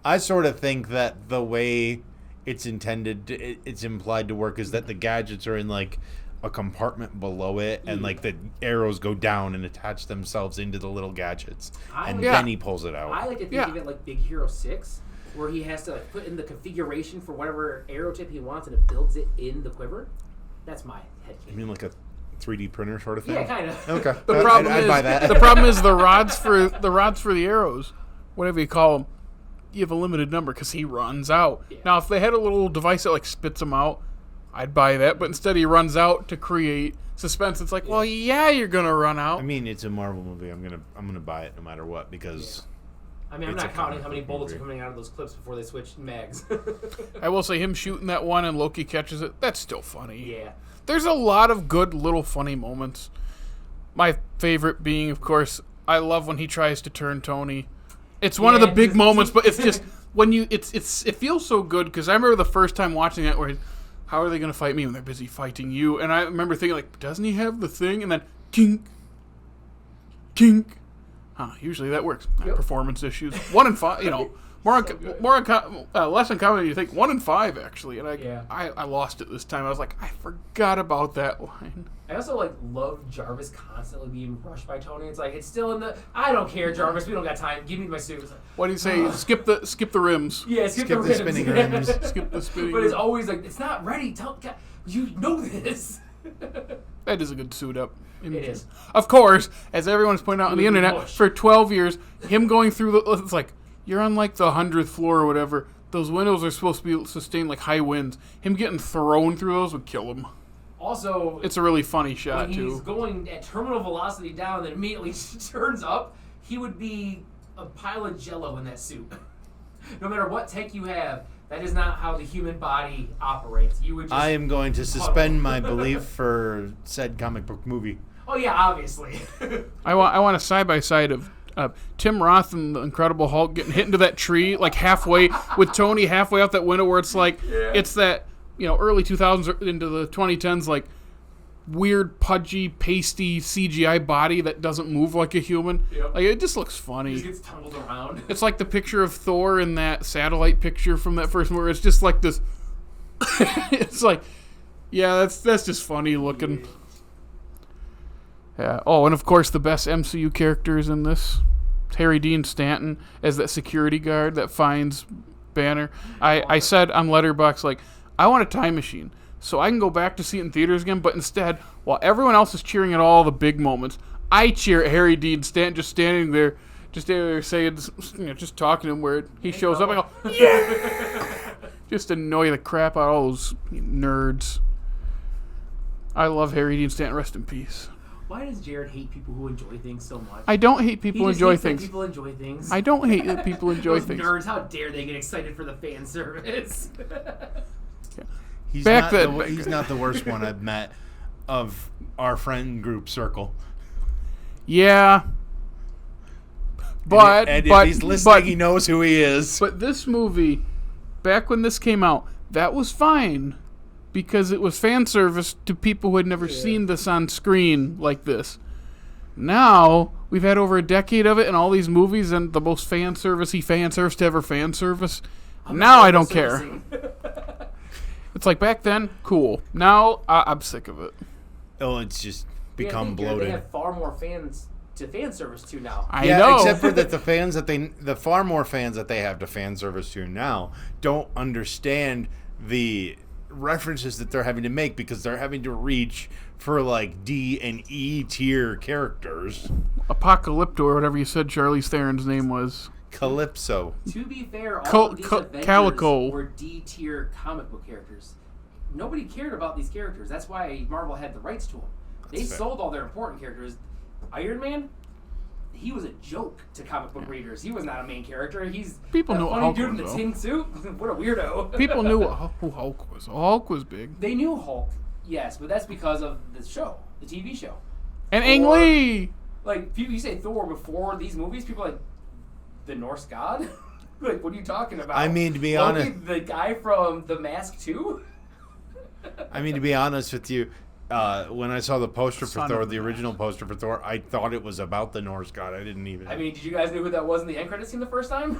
I sort of think that the way it's intended, it's implied to work is that the gadgets are in like a compartment below it, and like the arrows go down and attach themselves into the little gadgets, and Yeah. then he pulls it out. I like to think of it like Big Hero 6, where he has to like put in the configuration for whatever arrow tip he wants, and it builds it in the quiver. That's my head I game. mean, like a 3D printer sort of thing. Yeah, kind of. Okay. The problem I'd is buy that. the problem is the rods for the arrows, whatever you call them. You have a limited number because he runs out. Yeah. Now, if they had a little device that like spits them out, I'd buy that. But instead, he runs out to create suspense. It's like, well, yeah, you're gonna run out. I mean, it's a Marvel movie. I'm gonna buy it no matter what because. I mean, I'm It's not a counting comic how many book bullets are movie. coming out of those clips before they switch mags. I will say him shooting that one and Loki catches it. That's still funny. Yeah. There's a lot of good little funny moments. My favorite being, of course, I love when he tries to turn Tony. It's one of the big moments, but it's just when you it feels so good because I remember the first time watching it where how are they going to fight me when they're busy fighting you? And I remember thinking like, doesn't he have the thing? And then kink, kink. Usually that works. Yep. Performance issues. 1 in 5. Less uncommon than you think. 1 in 5 actually. And I lost it this time. I was like, I forgot about that line. I also love Jarvis constantly being rushed by Tony. It's like it's still in the. I don't care, Jarvis. We don't got time. Give me my suit. Like, What do you say? Skip the rims. yeah, skip Skip the spinning rims. Skip the spinning. But it's rims. always like it's not ready. You know this. That is a good suit up. It is. Of course, as everyone's pointed out on the Really internet, push. for 12 years, him going through it's like, you're on like the 100th floor or whatever. Those windows are supposed to be sustained like high winds. Him getting thrown through those would kill him. Also, It's a really funny shot, when he's too. going at terminal velocity down, then immediately turns up, he would be a pile of jello in that suit. No matter what tech you have, that is not how the human body operates. You would just. I am going to suspend my belief for said comic book movie. Oh yeah, obviously. I want a side-by-side of Tim Roth and the Incredible Hulk getting hit into that tree, like halfway, with Tony halfway out that window where it's like, it's that, early 2000s into the 2010s, like, weird, pudgy, pasty CGI body that doesn't move like a human. Yep. Like, it just looks He funny. just gets tumbled around. It's like the picture of Thor in that satellite picture from that first movie. It's just like this. It's like, yeah, that's just funny looking. Yeah. Oh, and of course the best MCU characters in this, Harry Dean Stanton as that security guard that finds Banner. I said on Letterboxd, like, I want a time machine so I can go back to see it in theaters again, but instead, while everyone else is cheering at all the big moments, I cheer at Harry Dean Stanton just standing there saying, just talking to him where he shows up. I go, yeah! Just annoy the crap out of all those nerds. I love Harry Dean Stanton. Rest in peace. Why does Jared hate people who enjoy things so much? I don't hate people who He just enjoy hates that things. people enjoy things. I don't hate that people enjoy Those things. nerds, how dare they get excited for the fan service? He's Back not then- he's not the worst one I've met of our friend group circle. Yeah. But and but if he's listening, he knows who he is. But this movie, back when this came out, that was fine because it was fan service to people who had never seen this on screen like this. Now, we've had over a decade of it in all these movies and the most fan service to ever fan service. Now I don't care. It's like back then, cool. Now I'm sick of it. Oh, it's just become They bloated. have far more fans to fan service to now. I know. Except for that the far more fans that they have to fan service to now don't understand the references that they're having to make because they're having to reach for like D and E tier characters. Apocalypto or whatever you said Charlize Theron's name was. Calypso. To be fair, all of these Avengers Calico. were D-tier comic book characters. Nobody cared about these characters. That's why Marvel had the rights to them. They That's fair. sold all their important characters. Iron Man, he was a joke to comic book readers. He was not a main character. He's People a know what funny Hulk dude in was, the though. tin suit. What a weirdo. People knew who Hulk was. Hulk was big. They knew Hulk, yes, but that's because of the show, the TV show. And Ang Thor- Lee! Like, you say Thor before these movies, people are like, the Norse god? Like, what are you talking about? I mean, to be Loki, honest- the guy from The Mask 2? I mean, to be honest with you, when I saw the poster for Son Thor, of the a original poster for Thor, I thought it was about the Norse god. I didn't even. I mean, did you guys know who that was in the end credits scene the first time?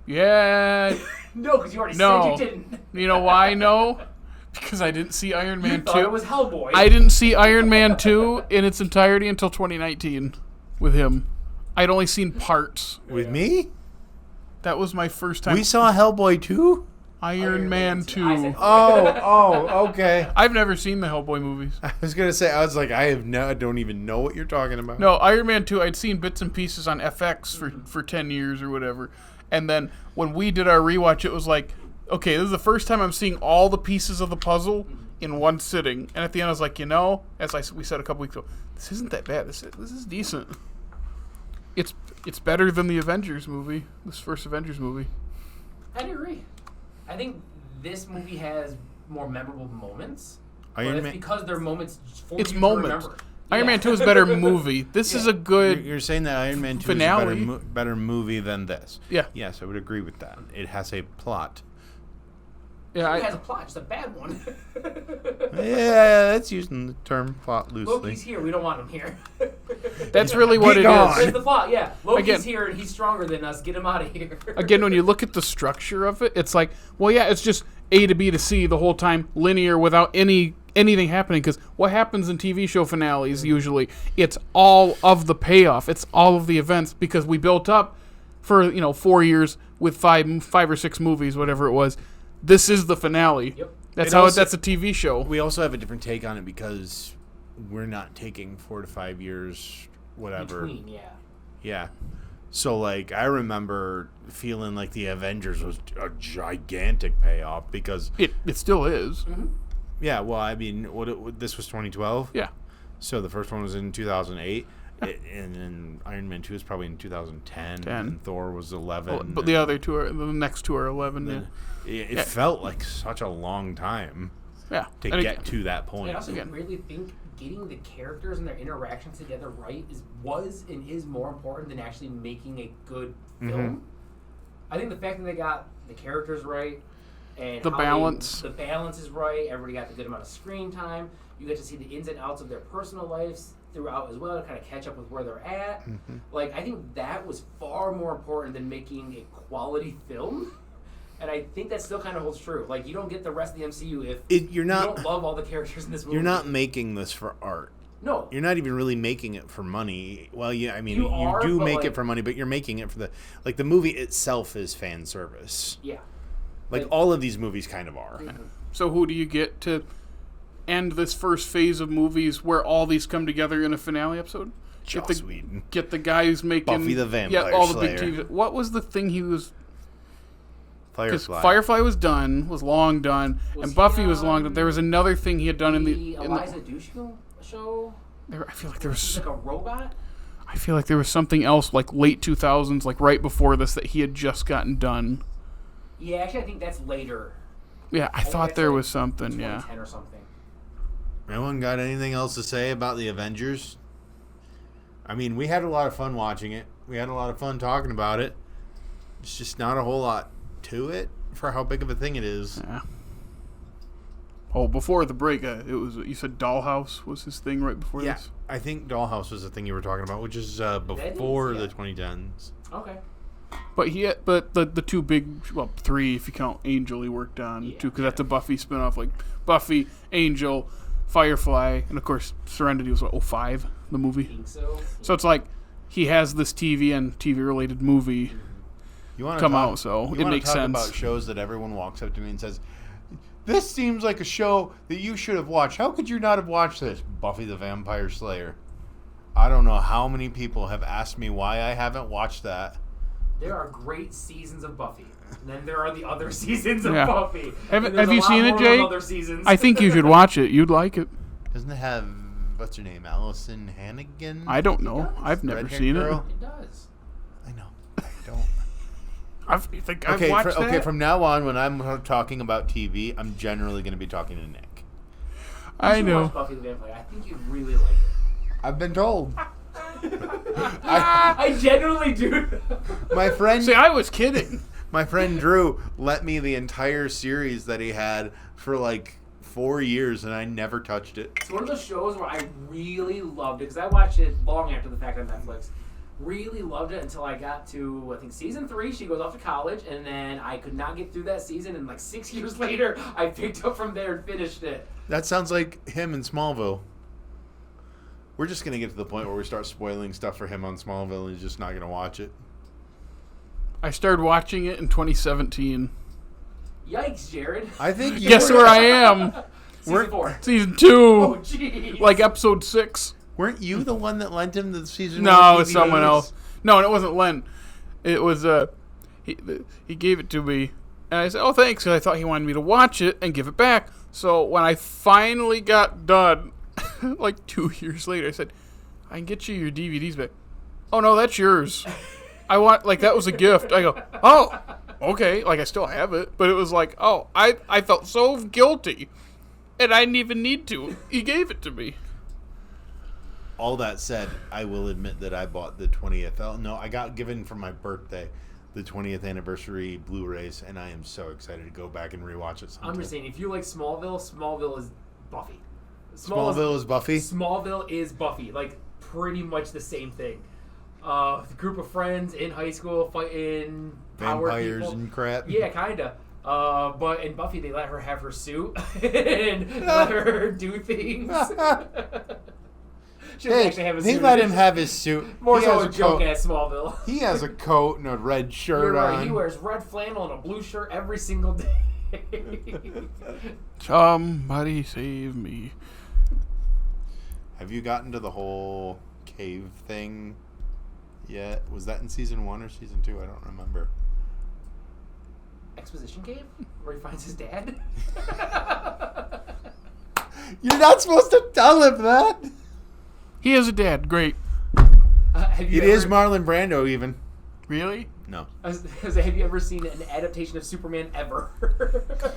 Yeah. No, because you already No. said you didn't. You know why no? Because I didn't see Iron You Man thought it 2. was Hellboy. I didn't see Iron Man 2 in its entirety until 2019 with him. I'd only seen parts. with me? That was my first time. We saw Hellboy too. Iron Man 2. I said- Okay. I've never seen the Hellboy movies. I was gonna say, I was like, I don't even know what you're talking about. No, Iron Man 2, I'd seen bits and pieces on FX for 10 years or whatever. And then when we did our rewatch, it was like, okay, this is the first time I'm seeing all the pieces of the puzzle in one sitting. And at the end, I was like, as we said a couple weeks ago, this isn't that bad. This is decent. It's better than the Avengers movie, this first Avengers movie. I'd agree. I think this movie has more memorable moments. Iron but Man- it's because they're moments for It's you moments. to remember. Iron Man 2 is a better movie. This is a good You're saying that Iron Man 2 finale. is a better movie than this. Yeah. Yes, I would agree with that. It has a plot. Yeah, It has a plot, just a bad one. Yeah, that's using the term plot loosely. Loki's here. We don't want him here. that's really what Get it gone. is. There's the plot. Yeah, Loki's Again- here and he's stronger than us. Get him out of here. Again, when you look at the structure of it, it's like, well, yeah, it's just A to B to C the whole time, linear without anything happening. Because what happens in TV show finales usually, it's all of the payoff, it's all of the events because we built up for 4 years with five or six movies, whatever it was. This is the finale. Yep. That's It how also- that's a TV show. We also have a different take on it because we're not taking 4 to 5 years, whatever. Between, yeah. Yeah. So, like, I remember feeling like the Avengers was a gigantic payoff because, It still is. yeah, well, I mean, this was 2012. Yeah. So the first one was in 2008. And then Iron Man 2 is probably in 2010. And Thor was 11. Well, but the next two are 11. then Yeah. it felt like such a long time Yeah. to And get to that I point. also Again. really think getting the characters and their interactions together right was and is more important than actually making a good film. I think the fact that they got the characters right and The how balance. the balance is right. Everybody got the good amount of screen time. You get to see the ins and outs of their personal lives throughout as well to kind of catch up with where they're at. Like, I think that was far more important than making a quality film. And I think that still kind of holds true. Like, you don't get the rest of the MCU if You're you not. don't love all the characters in this movie. You're not making this for art. No. You're not even really making it for money. Well, yeah, I mean, You are, do but, make like- it for money, but you're making it for the movie itself is fan service. Yeah. Like all of these movies kind of are. So who do you get to end this first phase of movies where all these come together in a finale episode? Joss Whedon. Get the guy who's making Buffy the Vampire all the big Slayer. TV. What was the thing he was? Because Firefly. Firefly was long done, Was and he Buffy was long on done. There was another thing he had done in The the. Eliza Dushku show? I feel like there was. He's like a robot? I feel like there was something else like late 2000s, like right before this, that he had just gotten done. Yeah, actually, I think that's later. Yeah, I think thought that's there like was something. Yeah. 2010 or something. Anyone got anything else to say about the Avengers? I mean, we had a lot of fun watching it. We had a lot of fun talking about it. It's just not a whole lot to it for how big of a thing it is. Yeah. Oh, before the break, it was you said Dollhouse was his thing right before Yeah, this. I think Dollhouse was the thing you were talking about, which is before yeah. the 2010s. Okay. But the two big, well, three if you count Angel, he worked on Yeah. too, because that's a Buffy spinoff, like Buffy, Angel, Firefly, and of course Serenity was what, 05, the I movie. think so. So it's like he has this TV and TV related movie You want come out, so it makes talk sense. about shows that everyone walks up to me and says, "This seems like a show that you should have watched. How could you not have watched this?" Buffy the Vampire Slayer. I don't know how many people have asked me why I haven't watched that. There are great seasons of Buffy. And then there are the other seasons of Yeah. Buffy. Have And there's you a lot seen it, more of Jake? Other seasons. I think you should watch it. You'd like it. Doesn't it have what's her name, Allison Hannigan? I don't know. I've never Redhead seen girl? It does. I know. I don't. it. I've watched that. Okay. From now on, when I'm talking about TV, I'm generally going to be talking to Nick. I You should know. watch Buffy the Vampire. I think you'd really like it. I've been told. I genuinely do. My friend, See, I was kidding. my friend Drew let me the entire series that he had for like 4 years, and I never touched it. It's one of those shows where I really loved it because I watched it long after the fact on Netflix. Really loved it until I got to, I think, season 3. She goes off to college, and then I could not get through that season. And like 6 years later, I picked up from there and finished it. That sounds like him in Smallville. We're just gonna get to the point where we start spoiling stuff for him on Smallville, and he's just not gonna watch it. I started watching it in 2017. Yikes, Jared. I think you Guess where I am? Season 4. Season 2. Oh, jeez. Like episode 6. Weren't you the one that lent him the season? No, one it's someone DVDs? else. No, it wasn't Len. It was he gave it to me, and I said, "Oh, thanks," because I thought he wanted me to watch it and give it back. So when I finally got done, like 2 years later, I said, "I can get you your DVDs back." Oh no, that's yours. I want that was a gift. I go, "Oh, okay." Like I still have it, but it was like, oh, I felt so guilty, and I didn't even need to. He gave it to me. All that said, I will admit that I bought the 20th. Oh, no, I got given for my birthday the 20th anniversary Blu-rays, and I am so excited to go back and rewatch it sometime. I'm just saying, if you like Smallville, Smallville is Buffy. Smallville is Buffy? Smallville is Buffy. Like, pretty much the same thing. The group of friends in high school fighting power Vampires people. and crap. Yeah, kinda. But in Buffy, they let her have her suit and let her do things. She doesn't actually have a they suit. let him have his suit. More He so has a joke coat. at Smallville. He has a coat and a red shirt You're right. on. He wears red flannel and a blue shirt every single day. Somebody save me. Have you gotten to the whole cave thing yet? Was that in season 1 or season 2? I don't remember. Exposition cave? Where he finds his dad? You're not supposed to tell him that. He has a dad. Great. Have you It is Marlon Brando, even. Really? No. Have you ever seen an adaptation of Superman ever?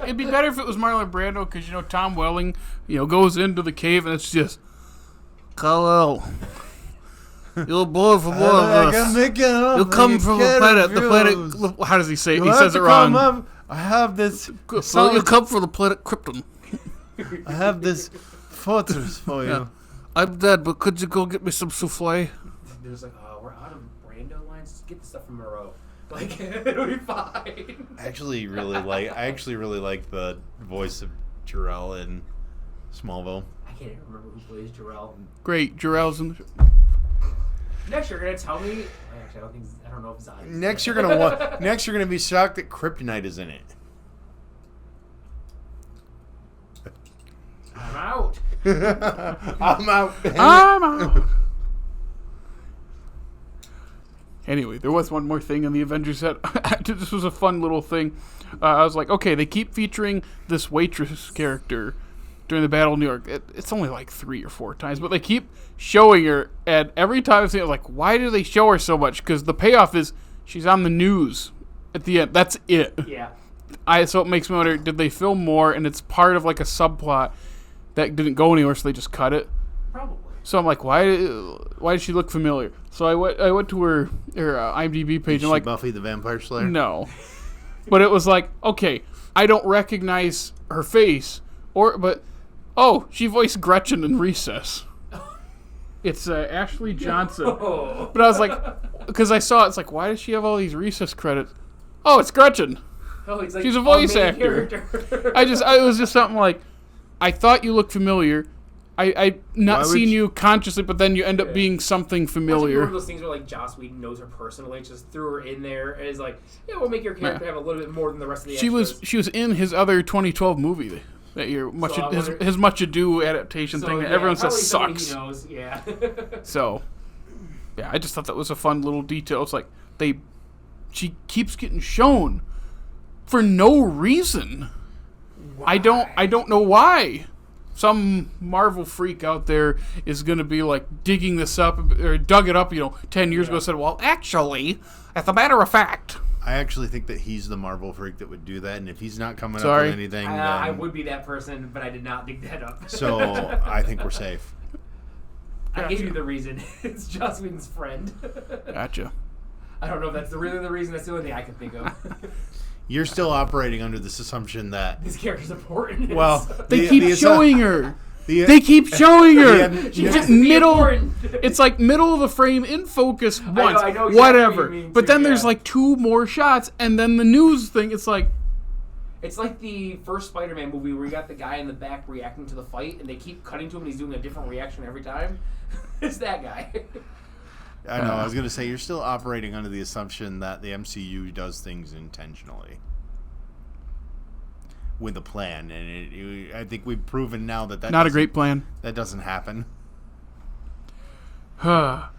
It'd be better if it was Marlon Brando, because Tom Welling, goes into the cave and it's just, Kal-El, you're born from one of us. You come from a planet. The planet. How does he say it? He says it wrong. I have this. So you come from the planet Krypton. I have this fortress for you. Yeah. I'm dead, but could you go get me some souffle? There's like, we're out of Brando lines. Just get the stuff from Moreau. Like, it'll be fine. I actually really like the voice of Jarrell in Smallville. I can't even remember who plays Jarrell. Great, Jarrell's in the show. Next, you're gonna tell me. Actually, I don't know if Zod. Next, you're gonna be shocked that Kryptonite is in it. I'm out. I'm out. I'm out. Anyway, there was one more thing in the Avengers set. This was a fun little thing. I was like, okay, they keep featuring this waitress character during the Battle of New York. It's only like 3 or 4 times, but they keep showing her, and every time I've seen it, like, why do they show her so much? Because the payoff is she's on the news at the end. That's it. Yeah. So it makes me wonder, did they film more, and it's part of like a subplot that didn't go anywhere, so they just cut it? Probably. So I'm like, why does she look familiar? So I went to her IMDb page, Is and she like, Buffy the Vampire Slayer? no. But it was like, okay, I don't recognize her face, but she voiced Gretchen in Recess. It's Ashley Johnson. Oh. But I was like, because I saw it, it's like, why does she have all these Recess credits? Oh, it's Gretchen. Oh, it's like She's a voice main actor. character. It was just something like, I thought you looked familiar. I not seen you consciously, but then you end up being something familiar. One of those things where like Joss Whedon knows her personally, just threw her in there and is like, yeah, we'll make your character have a little bit more than the rest of the extras. She was in his other 2012 movie that year, his Much Ado adaptation thing that everyone says sucks. He knows, yeah. So, yeah, I just thought that was a fun little detail. It's like she keeps getting shown for no reason. Why? I don't know why. Some Marvel freak out there is going to be like digging this up, or dug it up, 10 years ago and said, well, actually, as a matter of fact. I actually think that he's the Marvel freak that would do that, and if he's not coming up with anything, then I would be that person, but I did not dig that up. So I think we're safe. I gave you the reason. It's Joss Whedon's friend. Gotcha. I don't know if that's really the reason. That's the only thing I can think of. You're still operating under this assumption that This character's important. well, They keep showing her. the- They keep showing her. She She's has to be middle. important. It's like middle of the frame in focus once, I know exactly whatever. what you mean But too, then there's yeah. like 2 more shots, and then the news thing. It's like, It's like the first Spider-Man movie where you got the guy in the back reacting to the fight, and they keep cutting to him, and he's doing a different reaction every time. It's that guy. I know. I was going to say you're still operating under the assumption that the MCU does things intentionally. with a plan, and I think we've proven now that Not a great plan. That doesn't happen. Oh,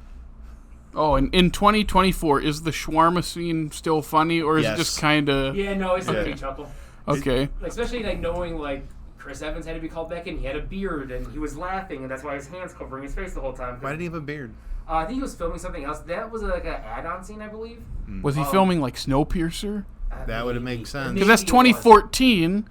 and in 2024, is the shawarma scene still funny, or is it just kind of... Yeah, no, it's a chuckle. Okay. Especially knowing Chris Evans had to be called back in. He had a beard and he was laughing, and that's why his hands covering his face the whole time. Why did he have a beard? I think he was filming something else. That was an add-on scene, I believe. Was he filming Snowpiercer? That would have made sense. Because that's 2014.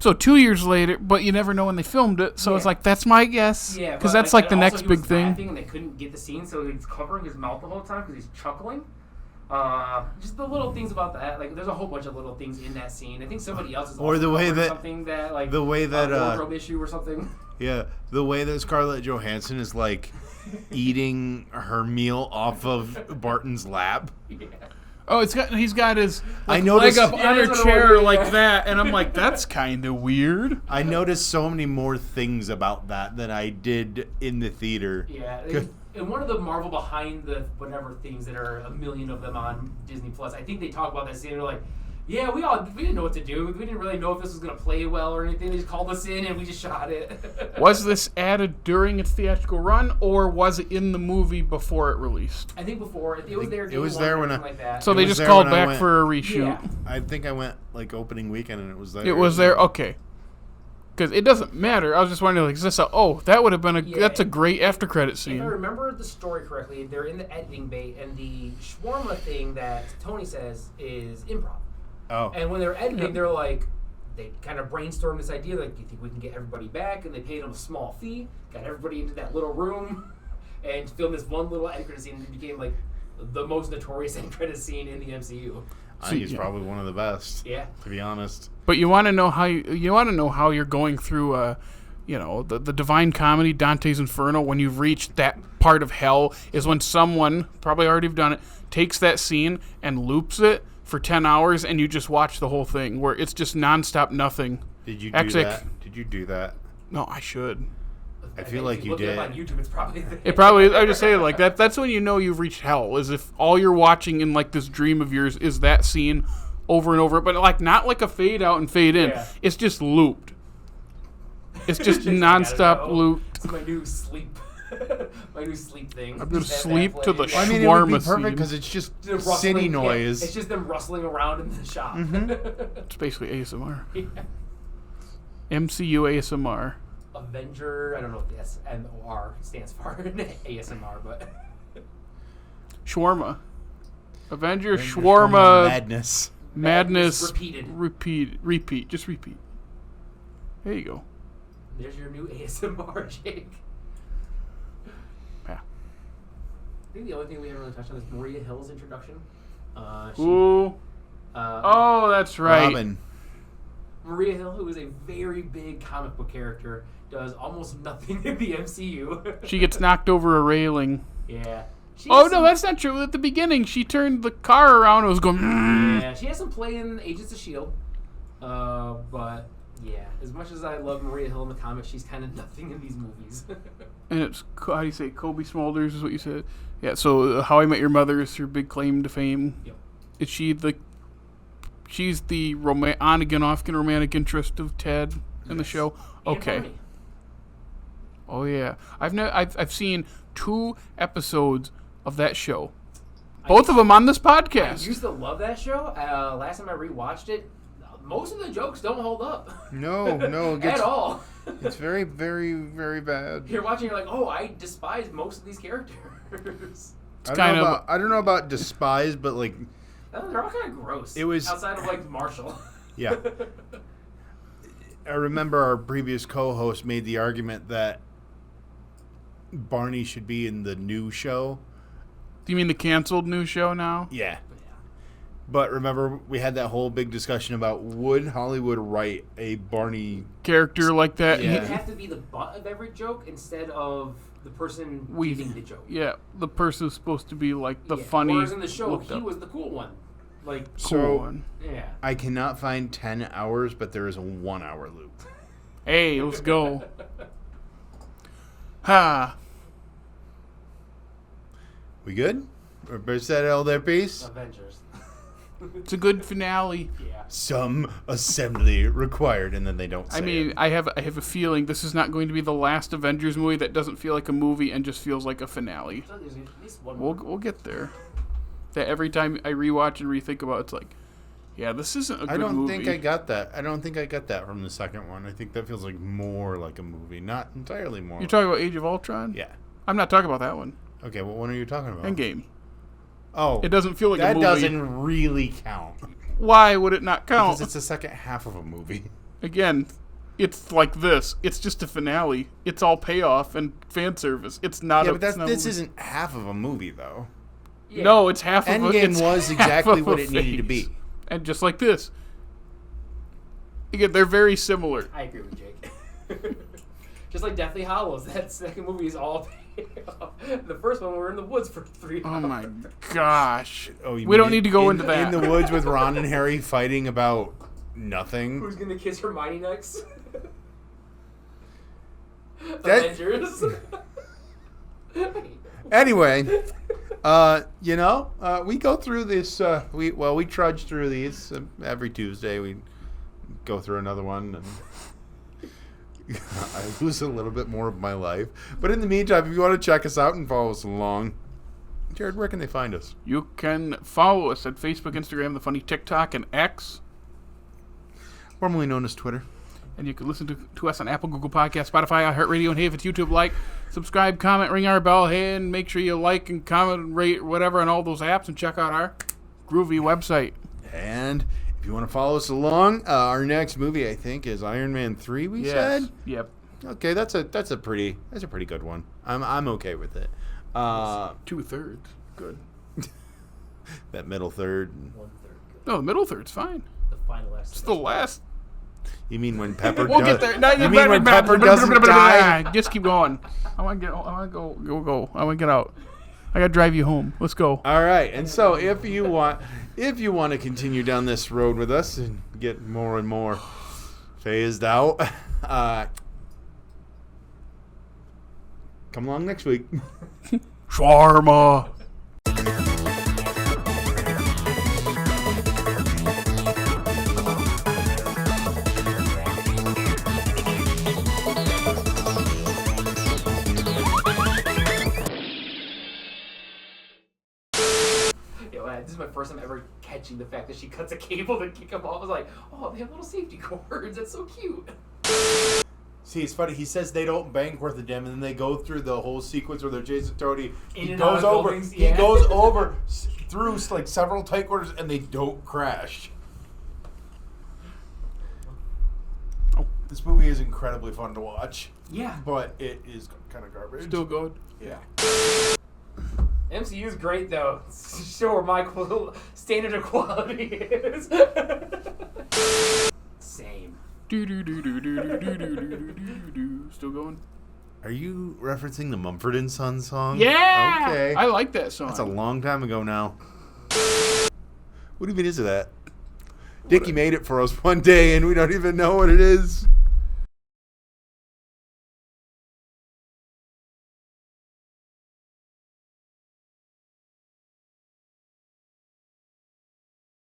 So 2 years later, but you never know when they filmed it. So it's that's my guess. Yeah, because that's the next big thing. And they couldn't get the scene, so he's covering his mouth the whole time because he's chuckling. Just the little things about that. There's a whole bunch of little things in that scene. I think somebody else is or the way that something that the way that wardrobe issue or something. Yeah, the way that Scarlett Johansson is eating her meal off of Barton's lap. Yeah. Oh, he's got his leg up on her that's chair what like that, and I'm like, that's kind of weird. I noticed so many more things about that than I did in the theater. Yeah, and one of the Marvel behind the whatever things that are a million of them on Disney Plus, I think they talk about that scene. And they're like, yeah, we didn't know what to do. We didn't really know if this was going to play well or anything. They just called us in and we just shot it. Was this added during its theatrical run, or was it in the movie before it released? I think before. It was there. It was there when like that. So they just called back for a reshoot. Yeah. I think I went opening weekend and it was there. It was there. Okay. Because it doesn't matter. I was just wondering, is this that would have been that's a great after credit scene. If I remember the story correctly, they're in the editing bay, and the shawarma thing that Tony says is improv. Oh. And when they're editing, they kind of brainstormed this idea, you think we can get everybody back? And they paid them a small fee, got everybody into that little room, and filmed this one little end credit scene, and it became the most notorious end credit scene in the MCU. I think it's probably one of the best. Yeah. To be honest. But you want to know how you're going through the Divine Comedy, Dante's Inferno, when you've reached that part of hell, is when someone, probably already have done it, takes that scene and loops it for 10 hours, and you just watch the whole thing, where it's just nonstop nothing. Did you do that? Did you do that? No, I should. I feel like you did. On YouTube, it's probably there. It probably is. I just say it that. That's when you know you've reached hell, is if all you're watching in this dream of yours is that scene over and over, but not like a fade out and fade in. Yeah. It's just looped. It's just nonstop looped. It's my new sleep. My new sleep thing. I'm gonna sleep to the I mean, it would be shawarma perfect scene. because it's just Rustling, city noise. Yeah, it's just them rustling around in the shop. It's basically ASMR. Yeah. MCU ASMR. Avenger, I don't know what the SMR stands for ASMR, but Shawarma. Avenger shawarma madness. Repeat. Just repeat. There you go. There's your new ASMR, Jake. Yeah. I think the only thing we haven't really touched on is Maria Hill's introduction. That's right. Robin. Maria Hill, who is a very big comic book character, does almost nothing in the MCU. She gets knocked over a railing. Yeah. No, that's not true. At the beginning, she turned the car around and was going... Yeah, she has some play in Agents of S.H.I.E.L.D. But, yeah, as much as I love Maria Hill in the comics, she's kind of nothing in these movies. And it's, how do you say, Kobe Smulders is what you said? Yeah, so How I Met Your Mother is her big claim to fame. Yep. Is she's the on-again, off-again romantic interest of Ted in the show? Okay. Barney. Oh, yeah. I've seen 2 episodes of that show. Both of them on this podcast. I used to love that show. Last time I rewatched it, most of the jokes don't hold up. No, At all. It's very, very, very bad. You're watching, you're like, oh, I despise most of these characters. I don't know about despise, but they're all kind of gross. It was outside of Marshall. Yeah. I remember our previous co-host made the argument that Barney should be in the new show. Do you mean the canceled new show now? Yeah. But remember, we had that whole big discussion about would Hollywood write a Barney character like that? Yeah. He'd have to be the butt of every joke instead of the person giving the joke. Yeah, the person is supposed to be the funny. Whereas in the show, he was the cool one. Cool one. Yeah. I cannot find 10 hours, but there is a 1 hour loop. Hey, let's go. Ha. We good? Everybody said all their piece? Avengers. It's a good finale. Yeah. Some assembly required, and then they don't say I mean, it. I have a feeling this is not going to be the last Avengers movie that doesn't feel like a movie and just feels like a finale. So there's at least one more. We'll get there. That every time I rewatch and rethink about it, it's like, yeah, this isn't a good movie. I don't think I got that. I don't think I got that from the second one. I think that feels like more like a movie, not entirely more. You're talking about Age of Ultron? Yeah. I'm not talking about that one. Okay, what one are you talking about? Endgame. Oh. It doesn't feel like a that movie. doesn't really count. Why would it not count? Because it's the second half of a movie. Again, it's like this. It's just a finale. It's all payoff and fan service. It's not Yeah, a but this movie. isn't half of a movie, though. Yeah. No, it's half of a Endgame it's was half exactly of what a it needed to phase. be. And just like this. Again, they're very similar. I agree with Jake. Just like Deathly Hallows, that second movie is all payoff. The first one, we were in the woods for 3 hours. Oh my gosh. Oh, you We don't mean need to go in, into that. In the woods with Ron and Harry fighting about nothing. Who's gonna kiss Hermione next? That- Avengers. Anyway, we go through this. We trudge through these every Tuesday. We go through another one, and I lose a little bit more of my life. But in the meantime, if you want to check us out and follow us along, Jared, where can they find us? You can follow us at Facebook, Instagram, the funny TikTok, and X. Formerly known as Twitter. And you can listen to us on Apple, Google Podcasts, Spotify, iHeartRadio, and hey, if it's YouTube, like, subscribe, comment, ring our bell, hey, and make sure you like and comment, rate, whatever, on all those apps, and check out our groovy website. And if you want to follow us along, our next movie, I think, is Iron Man 3. We said. Yep. Okay, that's a pretty good one. I'm okay with it. 2/3. Good. That middle third. 1/3 good. No, the middle third's fine. The final It's the last. You mean when Pepper? We'll get there. You mean when Pepper doesn't die? Just keep going. I want to go. I want to get out. I got to drive you home. Let's go. All right. And so if you want to continue down this road with us and get more and more phased out, come along next week. Shawarma. This is my first time ever catching the fact that she cuts a cable to kick him off. I was like, oh, they have little safety cords. That's so cute. See, it's funny. He says they don't bank worth a damn, and then they go through the whole sequence where they're chasing Tony. He goes over through like several tight quarters, and they don't crash. Oh, this movie is incredibly fun to watch. Yeah. But it is kind of garbage. Still good. Yeah. MCU is great though. Show where my standard of quality is. Same. Still going? Are you referencing the Mumford & Sons song? Yeah. Okay. I like that song. That's a long time ago now. What even is that? Dickie made it for us one day, and we don't even know what it is.